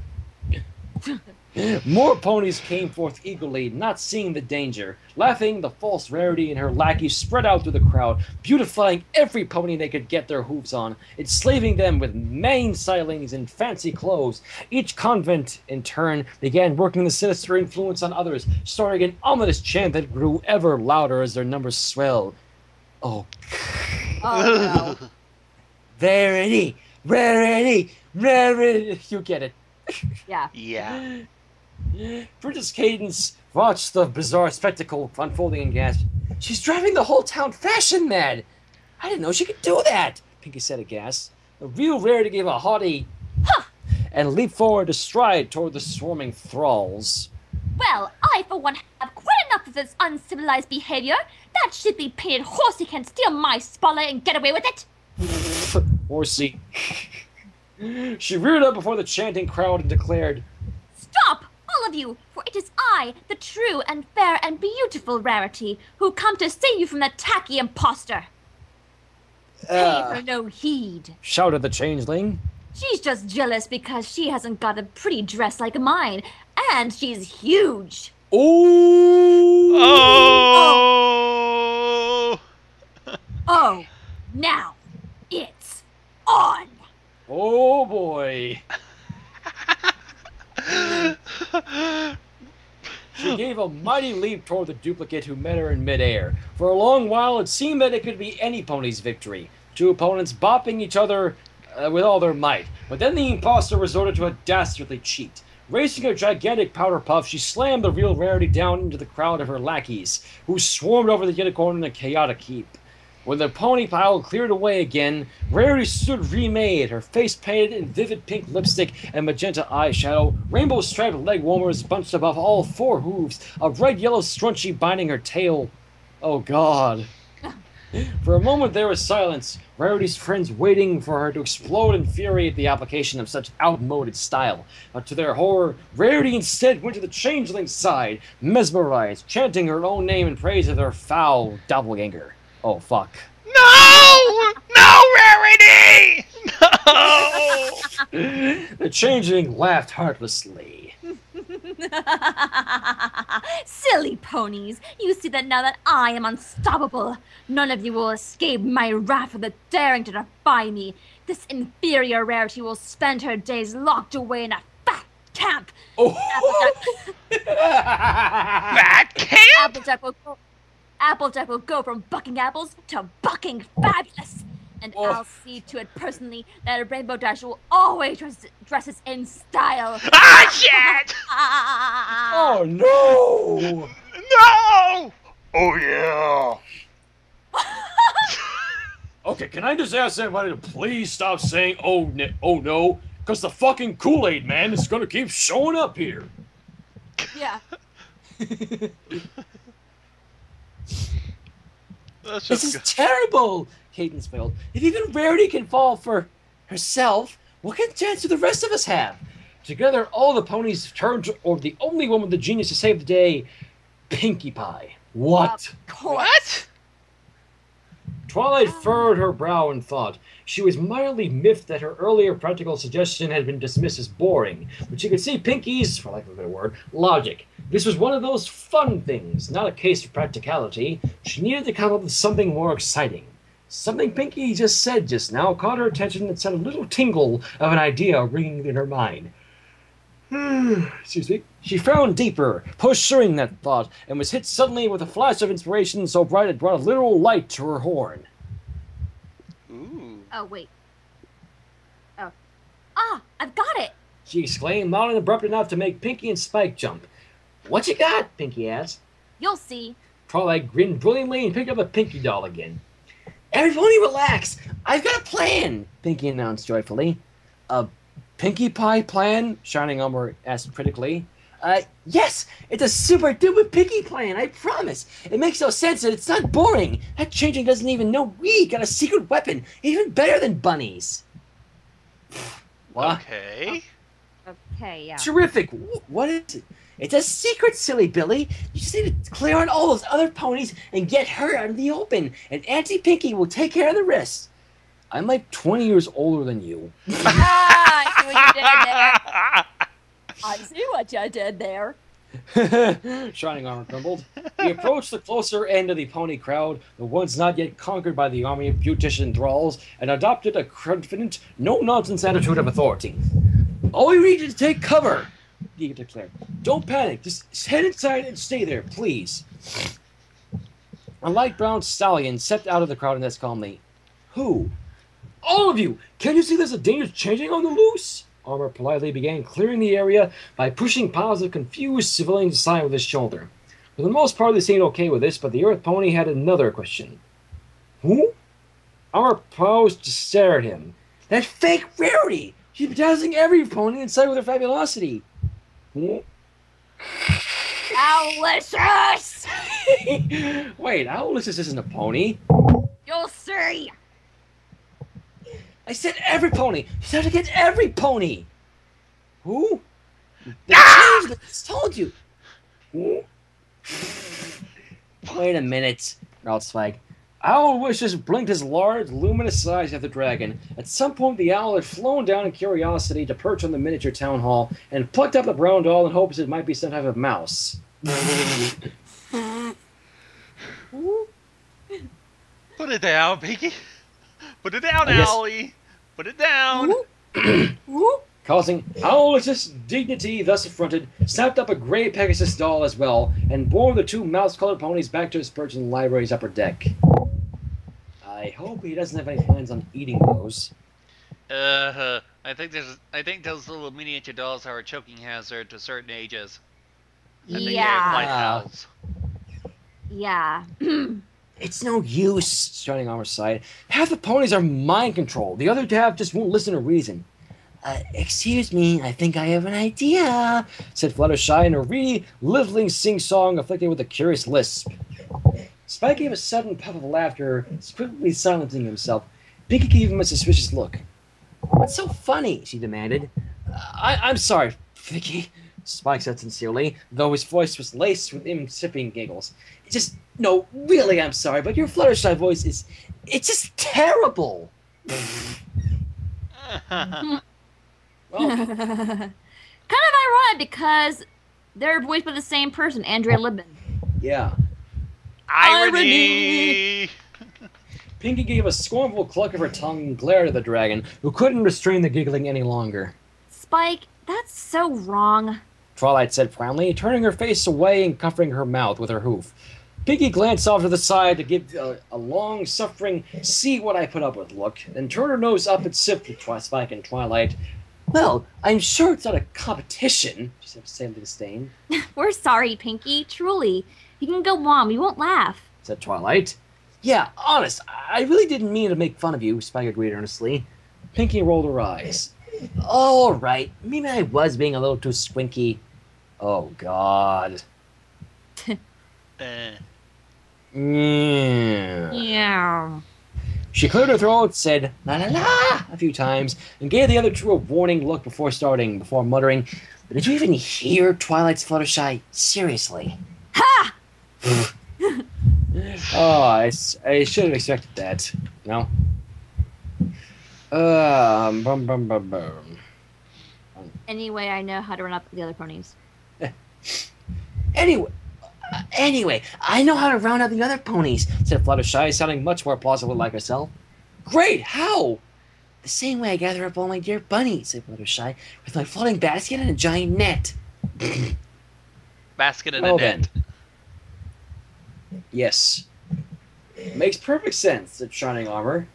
More ponies came forth eagerly, not seeing the danger. Laughing, the false rarity and her lackeys spread out through the crowd, beautifying every pony they could get their hooves on, enslaving them with mane stylings and fancy clothes. Each convent, in turn, began working the sinister influence on others, starting an ominous chant that grew ever louder as their numbers swelled. Oh Oh no. Rarity! Rarity! Rarity! You get it. Yeah. Yeah. Princess Cadence watched the bizarre spectacle unfolding and gasped. "She's driving the whole town fashion mad! I didn't know she could do that!" Pinkie said aghast. The real rarity gave a haughty "Huh!" and leaped forward to stride toward the swarming thralls. "Well, I for one have quite enough of this uncivilized behavior. That shippy painted horsey can steal my spotlight and get away with it." Horsey. She reared up before the chanting crowd and declared, "Stop, all of you, for it is I, the true and fair and beautiful rarity, who come to save you from the tacky imposter." "Pay her no heed," shouted the changeling. "She's just jealous because she hasn't got a pretty dress like mine, and she's huge." Ooh! Oh! Oh, now it's on. Oh boy. She gave a mighty leap toward the duplicate who met her in midair. For a long while it seemed that it could be any pony's victory. Two opponents bopping each other with all their might. But then the imposter resorted to a dastardly cheat. Raising a gigantic powder puff, she slammed the real rarity down into the crowd of her lackeys, who swarmed over the unicorn in a chaotic heap. When the pony pile cleared away again, Rarity stood remade, her face painted in vivid pink lipstick and magenta eyeshadow, rainbow-striped leg warmers bunched above all 4 hooves, a red-yellow scrunchie binding her tail. Oh, God. For a moment there was silence, Rarity's friends waiting for her to explode in fury at the application of such outmoded style. But to their horror, Rarity instead went to the changeling's side, mesmerized, chanting her own name in praise of their foul doppelganger. Oh, fuck. No! No, Rarity! No! The changeling laughed heartlessly. Silly ponies, you see that now that I am unstoppable. None of you will escape my wrath for the daring to defy me. This inferior Rarity will spend her days locked away in a fat camp. Oh. Fat camp? Applejack will go from bucking apples to bucking fabulous. And I'll see to it personally that Rainbow Dash will always dresses in style. Ah, shit! Oh, no! No! Oh, yeah. Okay, can I just ask everybody to please stop saying, oh no, because the fucking Kool-Aid man is going to keep showing up here. Yeah. This is terrible! Cadence wailed. If even Rarity can fall for herself, what kind of chance do the rest of us have? Together, all the ponies turned over the only one with the genius to save the day, Pinkie Pie. What? What? Twilight furrowed her brow in thought. She was mildly miffed that her earlier practical suggestion had been dismissed as boring, but she could see Pinkie's, for lack of a better word, logic. This was one of those fun things, not a case of practicality. She needed to come up with something more exciting. Something Pinkie just said just now caught her attention and sent a little tingle of an idea ringing in her mind. Excuse me. She frowned deeper, pursuing that thought, and was hit suddenly with a flash of inspiration so bright it brought a literal light to her horn. Ooh. Oh, wait. Oh. Ah, I've got it! She exclaimed, loud and abrupt enough to make Pinkie and Spike jump. What you got? Pinkie asked. You'll see. Twilight grinned brilliantly and picked up a Pinkie doll again. Everybody relax! I've got a plan! Pinkie announced joyfully. A Pinkie Pie plan? Shining Armor asked critically. Yes! It's a super duper Pinkie plan, I promise! It makes no sense and it's not boring! That changing doesn't even know we got a secret weapon, even better than bunnies! What? Okay. Okay, yeah. Terrific! What is it? It's a secret, silly Billy! You just need to clear out all those other ponies and get her out of the open, and Auntie Pinkie will take care of the rest! I'm like 20 years older than you. Ah, I see what you did there. Shining Armor grumbled. He approached the closer end of the pony crowd, the ones not yet conquered by the army of beautician thralls, and adopted a confident, no-nonsense attitude of authority. All we need is to take cover, he declared. Don't panic. Just head inside and stay there, please. A light brown stallion stepped out of the crowd and asked calmly, Who? All of you! Can't you see there's a dangerous changing on the loose? Armor politely began clearing the area by pushing piles of confused civilians aside with his shoulder. For the most part, they seemed okay with this, but the Earth Pony had another question. Who? Armor paused to stare at him. That fake Rarity! She's bedazzling every pony in sight with her fabulosity! Who? Owlicious! Wait, Owlicious isn't a pony. You'll see! I said every pony! She's out to get every pony! Who? They changed it! I just told you! Who? Wait a minute, growled Spike. Owlicious blinked his large, luminous eyes at the dragon. At some point, the owl had flown down in curiosity to perch on the miniature town hall and plucked up the brown doll in hopes it might be some type of mouse. Put it down, Pinkie. Put it down, Owlie. Put it down. Causing Owlicious' dignity thus affronted, snapped up a gray Pegasus doll as well, and bore the two mouse-colored ponies back to his perch in the library's upper deck. I hope he doesn't have any plans on eating those. I think those little miniature dolls are a choking hazard to certain ages. I think they're like owls. Yeah. It's no use, Shining Armor sighed. Half the ponies are mind-controlled. The other half just won't listen to reason. Excuse me, I think I have an idea, said Fluttershy in a really liveling sing-song afflicted with a curious lisp. Spike gave a sudden puff of laughter, quickly silencing himself. Pinkie gave him a suspicious look. "What's so funny?" she demanded. I'm sorry, Pinkie," Spike said sincerely, though his voice was laced with incipient giggles. No, really, I'm sorry, but your Fluttershy voice it's just terrible." Well, kind of ironic because they're voiced by the same person, Andrea Libman. Yeah. Irony! Pinkie gave a scornful cluck of her tongue and glared at the dragon, who couldn't restrain the giggling any longer. Spike, that's so wrong, Twilight said proudly, turning her face away and covering her mouth with her hoof. Pinkie glanced off to the side to give a long-suffering, see-what-I-put-up-with look, then turned her nose up and sipped with Spike and Twilight. "Well, I'm sure it's not a competition," she said with some disdain. We're sorry, Pinkie, truly. You can go on, we won't laugh, said Twilight. "Yeah, honest, I really didn't mean to make fun of you," Spike agreed earnestly. Pinkie rolled her eyes. "All right, maybe I was being a little too squinky." Oh, God. Yeah. She cleared her throat, said "la la la" a few times, and gave the other two a warning look before muttering, "But did you even hear Twilight's Fluttershy? Seriously." Ha! Oh, I should have expected that. No? Bum, bum, bum, bum. Anyway, I know how to run up the other ponies. Anyway, I know how to round up the other ponies, said Fluttershy, sounding much more plausibly like herself. "Great! How?" "The same way I gather up all my dear bunnies," said Fluttershy, "with my floating basket and a giant net." Basket and a net. Yes. "Makes perfect sense," said Shining Armor.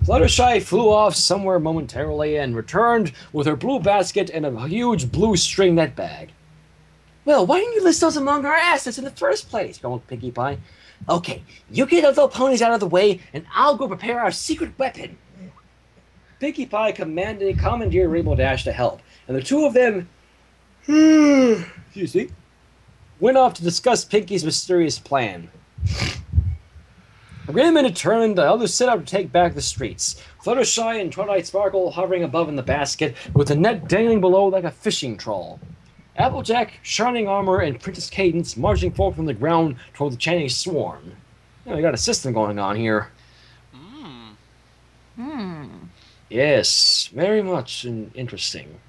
Fluttershy flew off somewhere momentarily and returned with her blue basket and a huge blue string net bag. "Well, why didn't you list those among our assets in the first place?" grumbled Pinkie Pie. "Okay, you get those little ponies out of the way, and I'll go prepare our secret weapon." Pinkie Pie commandeered Rainbow Dash to help, and the two of them excuse me, went off to discuss Pinkie's mysterious plan. Raymond determined the others set out to take back the streets. Fluttershy and Twilight Sparkle hovering above in the basket, with the net dangling below like a fishing trawl. Applejack, Shining Armor, and Princess Cadence marching forward from the ground toward the chanting swarm. We got a system going on here. Yes, very much interesting.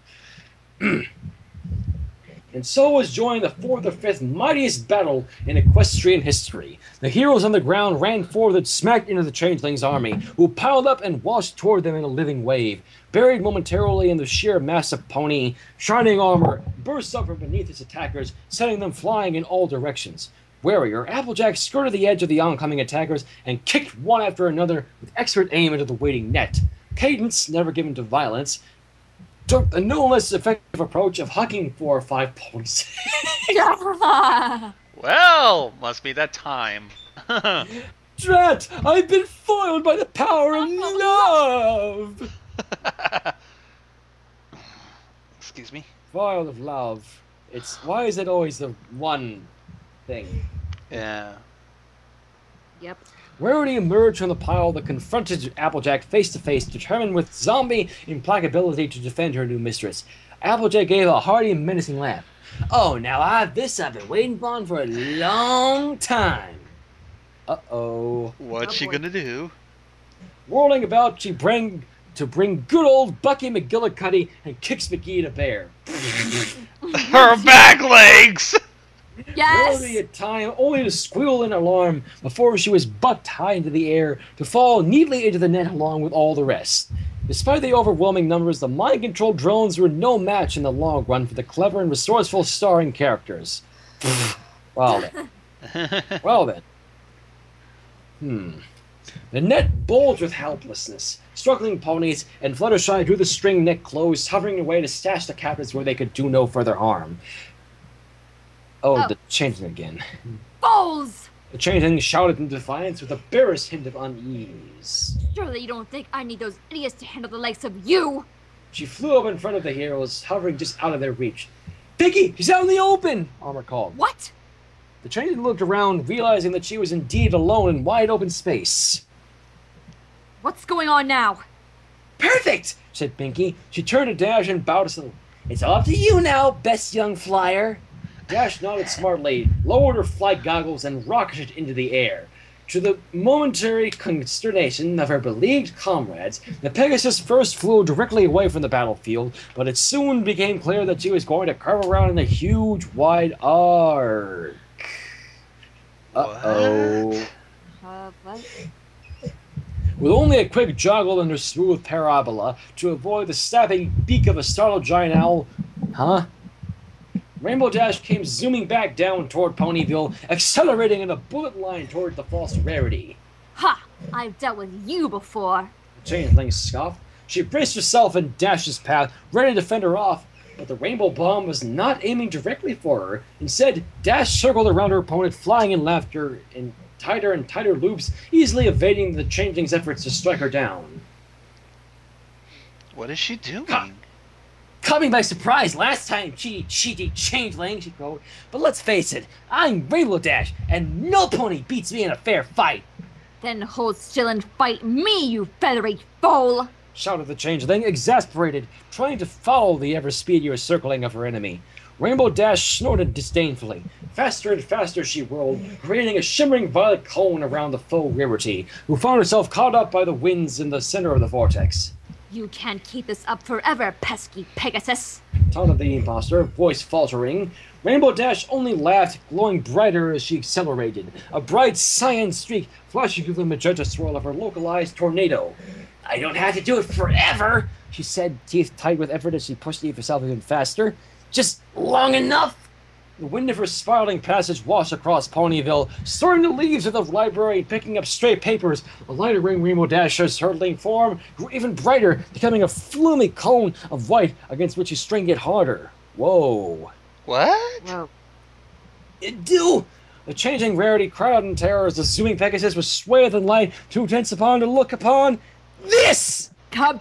And so was joined the fourth or fifth mightiest battle in equestrian history. The heroes on the ground ran forward and smacked into the changelings' army, who piled up and washed toward them in a living wave. Buried momentarily in the sheer mass of pony, Shining Armor burst up from beneath its attackers, sending them flying in all directions. Warrior, Applejack skirted the edge of the oncoming attackers and kicked one after another with expert aim into the waiting net. Cadence, never given to violence, took the no less effective approach of hugging 4 or 5 ponies. Well, must be that time. Drat! I've been foiled by the power of love! Excuse me? Foiled of love. Why is it always the one thing? Yeah. Yep. Rarity emerged from the pile that confronted Applejack face to face, determined with zombie implacability to defend her new mistress. Applejack gave a hearty and menacing laugh. "Oh, now I've been waiting on for a long time." Uh-oh. What's she gonna do? Whirling about, she bring good old Bucky McGillicuddy and kicks McGee to bear. Her back legs! Yes! Rarity at time, only to squeal in alarm before she was bucked high into the air to fall neatly into the net along with all the rest. Despite the overwhelming numbers, the mind-controlled drones were no match in the long run for the clever and resourceful starring characters. Well then. The net bulged with helplessness. Struggling ponies and Fluttershy drew the string net closed, hovering away to stash the captives where they could do no further harm. Oh, the changeling again. Balls! The changeling shouted in defiance with the barest hint of unease. Surely you don't think I need those idiots to handle the likes of you? She flew up in front of the heroes, hovering just out of their reach. "Pinkie, she's out in the open!" Armor called. What? The changeling looked around, realizing that she was indeed alone in wide open space. What's going on now? Perfect, said Pinkie. She turned to Dash and bowed to them. It's all up to you now, best young flyer. Dash nodded smartly, lowered her flight goggles, and rocketed into the air. To the momentary consternation of her beleaguered comrades, the Pegasus first flew directly away from the battlefield, but it soon became clear that she was going to curve around in a huge, wide arc. Uh-oh. What? With only a quick joggle in her smooth parabola to avoid the snapping beak of a startled giant owl... Huh? Rainbow Dash came zooming back down toward Ponyville, accelerating in a bullet line toward the false rarity. Ha! I've dealt with you before. The changeling scoffed. She braced herself in Dash's path, ready to fend her off, but the rainbow bomb was not aiming directly for her. Instead, Dash circled around her opponent, flying in laughter in tighter and tighter loops, easily evading the changeling's efforts to strike her down. What is she doing? Caught me by surprise last time, cheaty changeling, she crowed. But let's face it, I'm Rainbow Dash, and no pony beats me in a fair fight. Then hold still and fight me, you feathery foal! Shouted the changeling, exasperated, trying to follow the ever speedier circling of her enemy. Rainbow Dash snorted disdainfully. Faster and faster she whirled, creating a shimmering violet cone around the faux rarity, who found herself caught up by the winds in the center of the vortex. You can't keep this up forever, pesky Pegasus! Taunted the imposter, voice faltering. Rainbow Dash only laughed, glowing brighter as she accelerated, a bright cyan streak flashing through the magenta swirl of her localized tornado. I don't have to do it forever, she said, teeth tight with effort as she pushed herself even faster. Just long enough. The wind of her spiraling passage washed across Ponyville, stirring the leaves of the library and picking up stray papers. A lighter ring Rainbow Dasher's hurtling form grew even brighter, becoming a flumy cone of white against which she strained it harder. Whoa. What? Whoa. Do! The changing rarity cried out in terror as the zooming Pegasus was swathed in light, too intense upon to look upon this! Kaboom!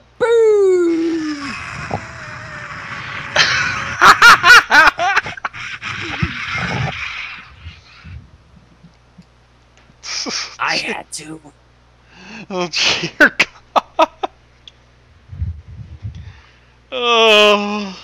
I had to. Oh, dear God. Oh.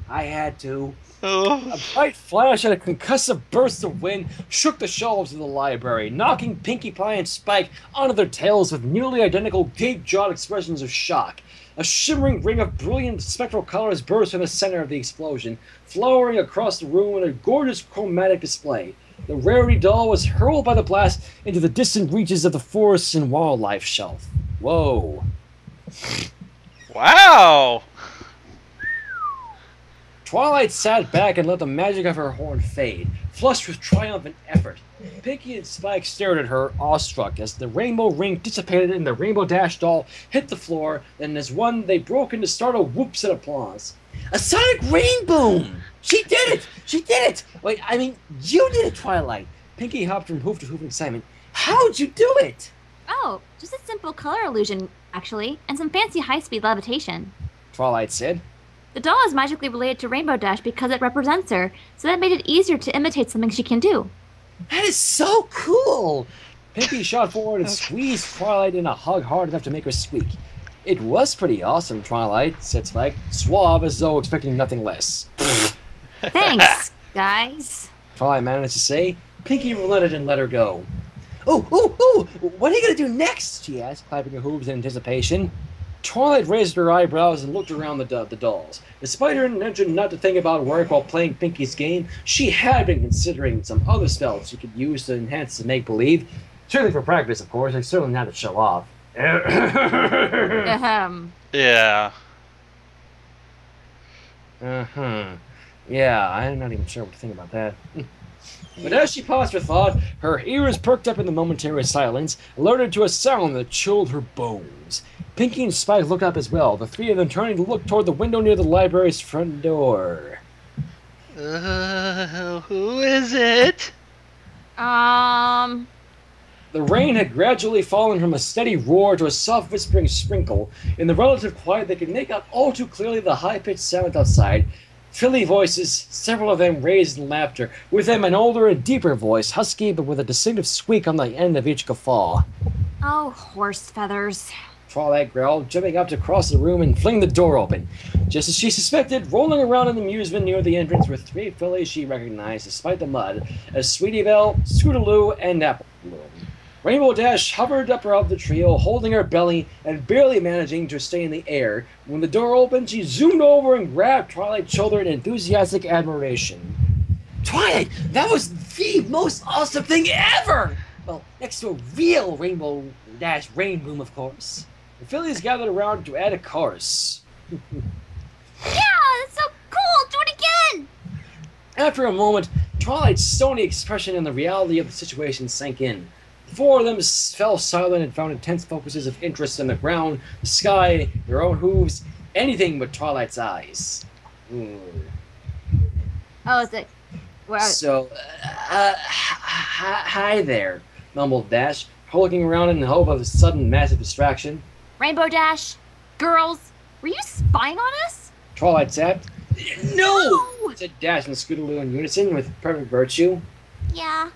I had to. Oh. A bright flash and a concussive burst of wind shook the shelves of the library, knocking Pinkie Pie and Spike onto their tails with nearly identical deep-jawed expressions of shock. A shimmering ring of brilliant spectral colors burst from the center of the explosion, flowering across the room in a gorgeous chromatic display. The rarity doll was hurled by the blast into the distant reaches of the forests and wildlife shelf. Whoa. Wow. Twilight sat back and let the magic of her horn fade, flushed with triumph and effort. Pinkie and Spike stared at her, awestruck, as the rainbow ring dissipated and the Rainbow Dash doll hit the floor, and as one they broke into startled whoops and applause. A sonic rain boom! She did it! She did it! Wait, I mean, you did it, Twilight! Pinkie hopped from hoof to hoof in excitement. How'd you do it? Oh, just a simple color illusion, actually, and some fancy high-speed levitation. Twilight said. The doll is magically related to Rainbow Dash because it represents her, so that made it easier to imitate something she can do. That is so cool! Pinkie shot forward and squeezed Twilight in a hug hard enough to make her squeak. It was pretty awesome, Twilight, said Spike, suave as though expecting nothing less. Thanks, guys. Twilight managed to say. Pinkie relented and let her go. Oh, what are you gonna do next? She asked, clapping her hooves in anticipation. Twilight raised her eyebrows and looked around the dolls. Despite her intention not to think about work while playing Pinkie's game, she had been considering some other spells she could use to enhance the make-believe. Certainly for practice, of course, and certainly not to show off. Ahem. Yeah. Yeah, I'm not even sure what to think about that. But as she paused for thought, her ears perked up in the momentary silence, alerted to a sound that chilled her bones. Pinkie and Spike looked up as well, the three of them turning to look toward the window near the library's front door. Who is it? The rain had gradually fallen from a steady roar to a soft whispering sprinkle. In the relative quiet, they could make out all too clearly the high-pitched sound outside. Philly voices, several of them raised in laughter, with them an older and deeper voice, husky but with a distinctive squeak on the end of each guffaw. Oh, horse feathers. Twilight growled, jumping up to cross the room and fling the door open. Just as she suspected, rolling around in amusement near the entrance were 3 fillies she recognized, despite the mud, as Sweetie Belle, Scootaloo, and Apple Bloom. Rainbow Dash hovered up above the trio, holding her belly and barely managing to stay in the air. When the door opened, she zoomed over and grabbed Twilight's shoulder in enthusiastic admiration. Twilight, that was the most awesome thing ever! Well, next to a real Rainbow Dash rain boom, of course. The fillies gathered around to add a chorus. Yeah, that's so cool! Do it again! After a moment, Twilight's stony expression and the reality of the situation sank in. The 4 of them fell silent and found intense focuses of interest in the ground, the sky, their own hooves, anything but Twilight's eyes. Oh, is it? Well, So, hi there, mumbled Dash, looking around in the hope of a sudden massive distraction. Rainbow Dash, girls, were you spying on us? Twilight sapped. No! Said Dash and Scootaloo in unison with perfect virtue. Yeah.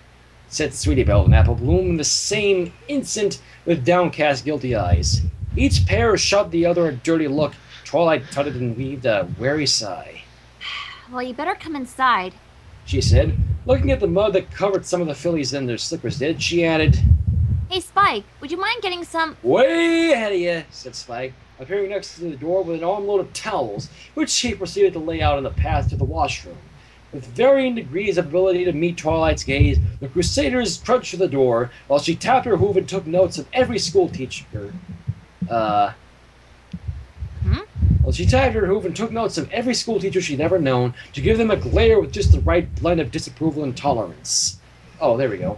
Said Sweetie Belle and Apple Bloom in the same instant with downcast, guilty eyes. Each pair shot the other a dirty look. Twilight tutted and weaved a wary sigh. Well, you better come inside. She said, looking at the mud that covered some of the fillies and their slippers did. She added, Hey, Spike, would you mind getting some... Way ahead of you, said Spike, appearing next to the door with an armload of towels, which she proceeded to lay out in the path to the washroom. With varying degrees of ability to meet Twilight's gaze, the Crusaders trudged to the door, while she tapped her hoof and took notes of every school teacher. Well, she tapped her hoof and took notes of every school teacher she'd ever known to give them a glare with just the right blend of disapproval and tolerance. Oh, there we go.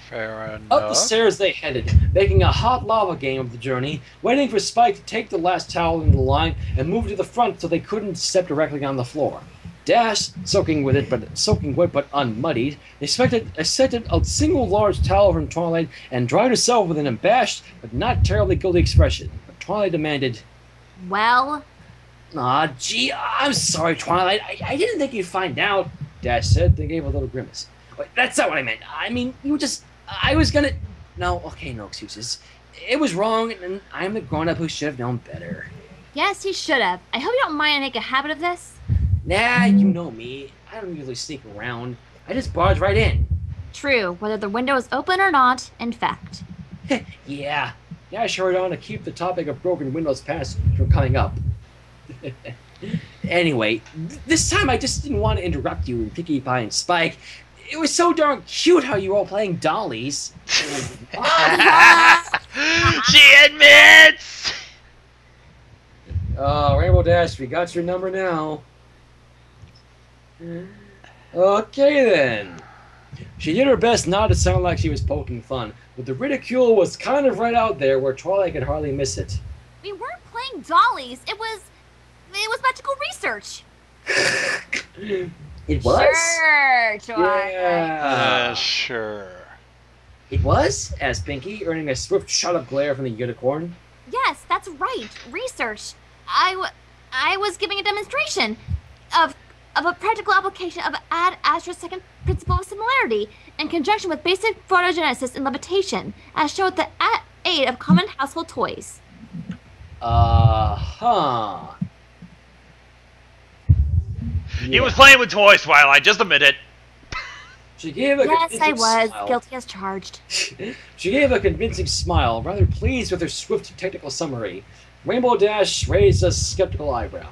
Fair enough. Up the stairs they headed, making a hot lava game of the journey, waiting for Spike to take the last towel into the line and move to the front so they couldn't step directly on the floor. Dash, soaking wet but unmuddied, accepted a single large towel from Twilight and dried herself with an abashed but not terribly guilty expression. But Twilight demanded, Well? Aw, gee, I'm sorry, Twilight. I didn't think you'd find out, Dash said, then gave a little grimace. Wait, that's not what I meant. I mean, I was gonna... No, okay, no excuses. It was wrong, and I'm the grown-up who should have known better. Yes, he should have. I hope you don't mind I make a habit of this. Nah, you know me. I don't usually sneak around. I just barge right in. True, whether the window is open or not, in fact. Yeah. Dash hurried on to keep the topic of broken windows past from coming up. Anyway, this time I just didn't want to interrupt you and Pinkie Pie and Spike. It was so darn cute how you were all playing dollies. She admits! Rainbow Dash, we got your number now. Okay then. She did her best not to sound like she was poking fun, but the ridicule was kind of right out there where Twilight could hardly miss it. We weren't playing dollies. It was magical research. It was? Sure, Twilight. Yeah. Sure. It was? Asked Pinkie, earning a swift shot of glare from the unicorn. Yes, that's right. Research. I was giving a demonstration of a practical application of ad astra second principle of similarity in conjunction with basic photogenesis and levitation, as shown with the aid of common household toys. Uh-huh. He was playing with toys, Twilight. Just admit it. She gave a Yes, I was. smile. Guilty as charged. She gave a convincing smile, rather pleased with her swift technical summary. Rainbow Dash raised a skeptical eyebrow.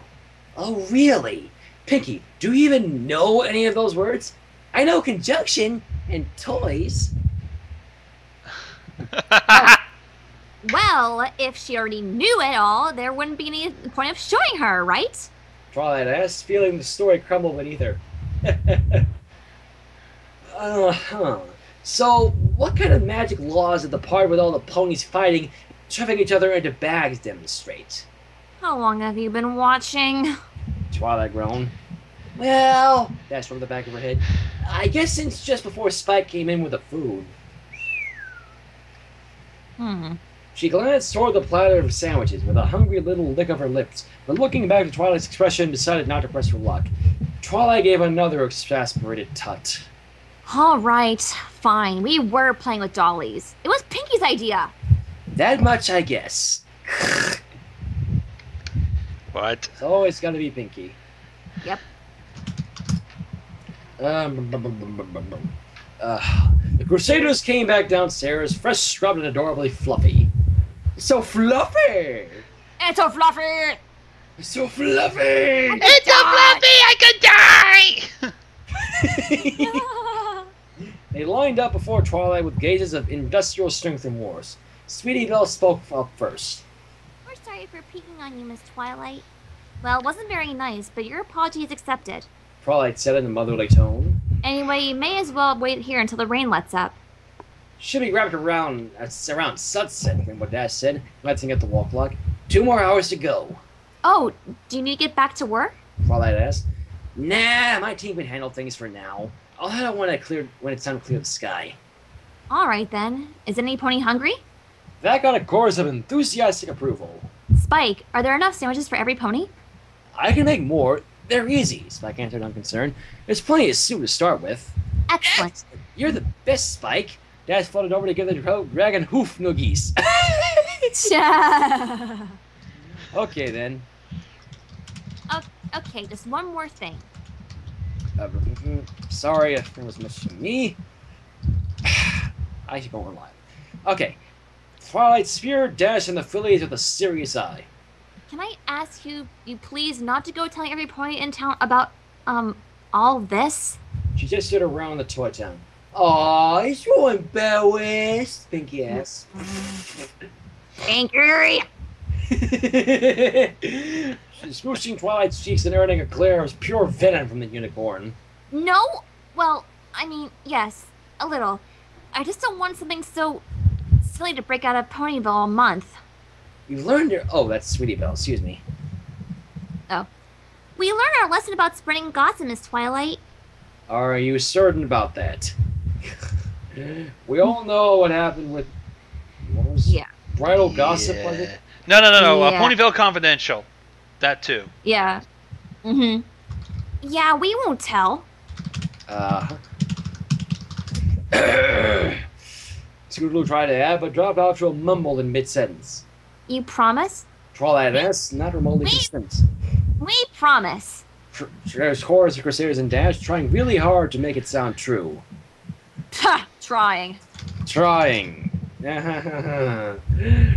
Oh, really? Pinkie, do you even know any of those words? I know conjunction and toys. Well, if she already knew it all, there wouldn't be any point of showing her, right? Twilight asked, feeling the story crumble beneath her. So, what kind of magic laws did the part with all the ponies fighting, shoving each other into bags demonstrate? How long have you been watching? Twilight groaned. Well, Dash from the back of her head. I guess since just before Spike came in with the food. She glanced toward the platter of sandwiches with a hungry little lick of her lips, but looking back at Twilight's expression, decided not to press her luck. Twilight gave another exasperated tut. All right, fine. We were playing with dollies. It was Pinkie's idea. That much, I guess. What? It's always got to be Pinkie. Yep. The Crusaders came back downstairs, fresh scrubbed and adorably fluffy. So fluffy! It's so fluffy! So fluffy! It's so fluffy, I could die! They lined up before Twilight with gazes of industrial strength and wars. Sweetie Belle spoke up first. We're sorry for picking on you, Miss Twilight. Well, it wasn't very nice, but your apology is accepted. Twilight said in a motherly tone. Anyway, you may as well wait here until the rain lets up. Should be wrapped around sunset, what Dash said, glancing at the wall clock. 2 more hours to go. Oh, do you need to get back to work? Twilight asked. Nah, my team can handle things for now. I'll head out when it's time to clear the sky. All right, then. Is any pony hungry? That got a chorus of enthusiastic approval. Spike, are there enough sandwiches for every pony? I can make more. They're easy, Spike answered unconcerned. There's plenty of soup to start with. Excellent. You're the best, Spike. Dash floated over to give the dragon hoof noogies. Okay, then. Okay, just one more thing. Sorry if it was mentioned to me. I should go on live. Okay. Twilight speared Dash and the fillies with a serious eye. Can I ask you please not to go telling every pony in town about, all this? She just stood around the toy town. Aw, he's so embarrassed, Pinkie asked. Pinkie! She's smooching Twilight's cheeks and earning a glare of pure venom from the unicorn. No? Well, I mean, yes, a little. I just don't want something so silly to break out of Ponyville a month. You learned your... Oh, that's Sweetie Belle, excuse me. Oh. We learned our lesson about spreading gossip, Miss Twilight. Are you certain about that? We all know what happened with... What was bridal gossip, was it? No. Yeah. Ponyville Confidential. That too. Yeah. Mm-hmm. Yeah, we won't tell. Scootaloo tried to add, but dropped out to a mumble in mid-sentence. You promise? Twilight asked, not remotely distant. We promise. There's chorus of Crusaders and Dash trying really hard to make it sound true. Ha! Trying. Trying.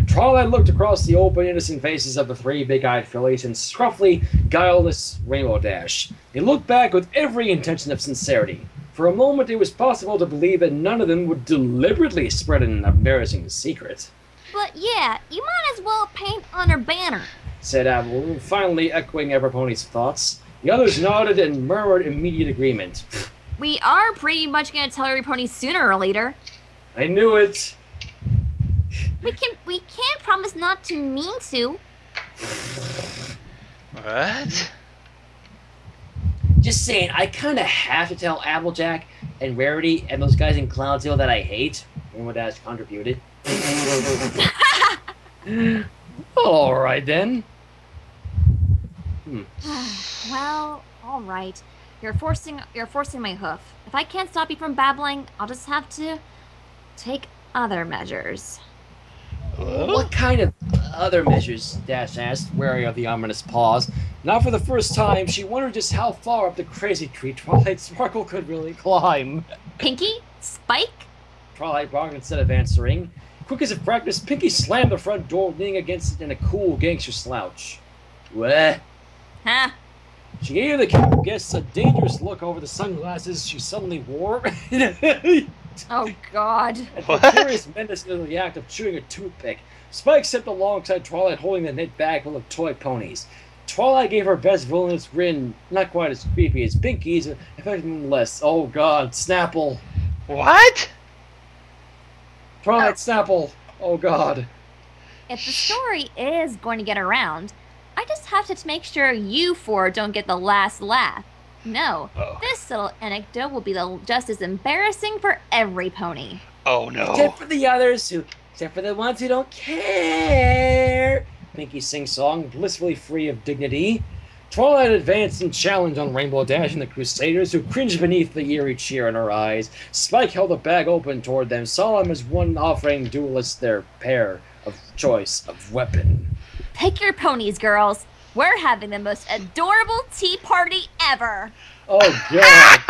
Twilight looked across the open, innocent faces of the 3 big-eyed fillies and scruffy, guileless Rainbow Dash. They looked back with every intention of sincerity. For a moment, it was possible to believe that none of them would deliberately spread an embarrassing secret. But yeah, you might as well paint on her banner, said Apple, finally echoing Everpony's thoughts. The others nodded and murmured immediate agreement. We are pretty much gonna tell every pony sooner or later. I knew it. We can't promise not to mean to. What? Just saying, I kind of have to tell Applejack and Rarity and those guys in Cloudsville that I hate. And what has contributed. Alright then. Well, all right. You're forcing my hoof. If I can't stop you from babbling, I'll just have to take other measures. What kind of other measures? Dash asked, wary of the ominous pause. Now for the first time, she wondered just how far up the crazy tree Twilight Sparkle could really climb. Pinkie? Spike? Twilight barked instead of answering. Quick as a practice, Pinkie slammed the front door, leaning against it in a cool gangster slouch. What? Huh? She gave the guests a dangerous look over the sunglasses she suddenly wore. Oh, God. And the curious menace in the act of chewing a toothpick. Spike stepped alongside Twilight, holding the knit bag full of toy ponies. Twilight gave her best villainous grin, not quite as creepy as Pinkie's, effective nonetheless. Oh God, Snapple! What? Twilight Snapple! Oh God. If the story is going to get around, I just have to make sure you 4 don't get the last laugh. No, this little anecdote will be just as embarrassing for every pony. Oh no. Except for the others who Except for the ones who don't care. Pinkie sings song, blissfully free of dignity. Twilight advanced and challenged on Rainbow Dash and the Crusaders, who cringed beneath the eerie cheer in her eyes. Spike held the bag open toward them, solemn as one offering duelists their pair of choice of weapon. Pick your ponies, girls. We're having the most adorable tea party ever. Oh, God.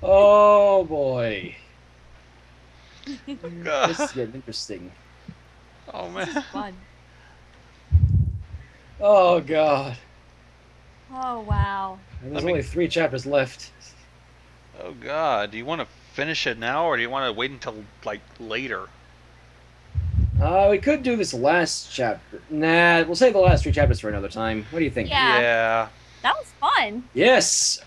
Oh, boy. This is getting interesting. Oh, man. This is fun. Oh, God. Oh, wow. And there's only 3 chapters left. Oh, God. Do you want to finish it now, or do you want to wait until, like, later? We could do this last chapter. Nah, we'll save the last 3 chapters for another time. What do you think? Yeah. Yeah. That was fun. Yes!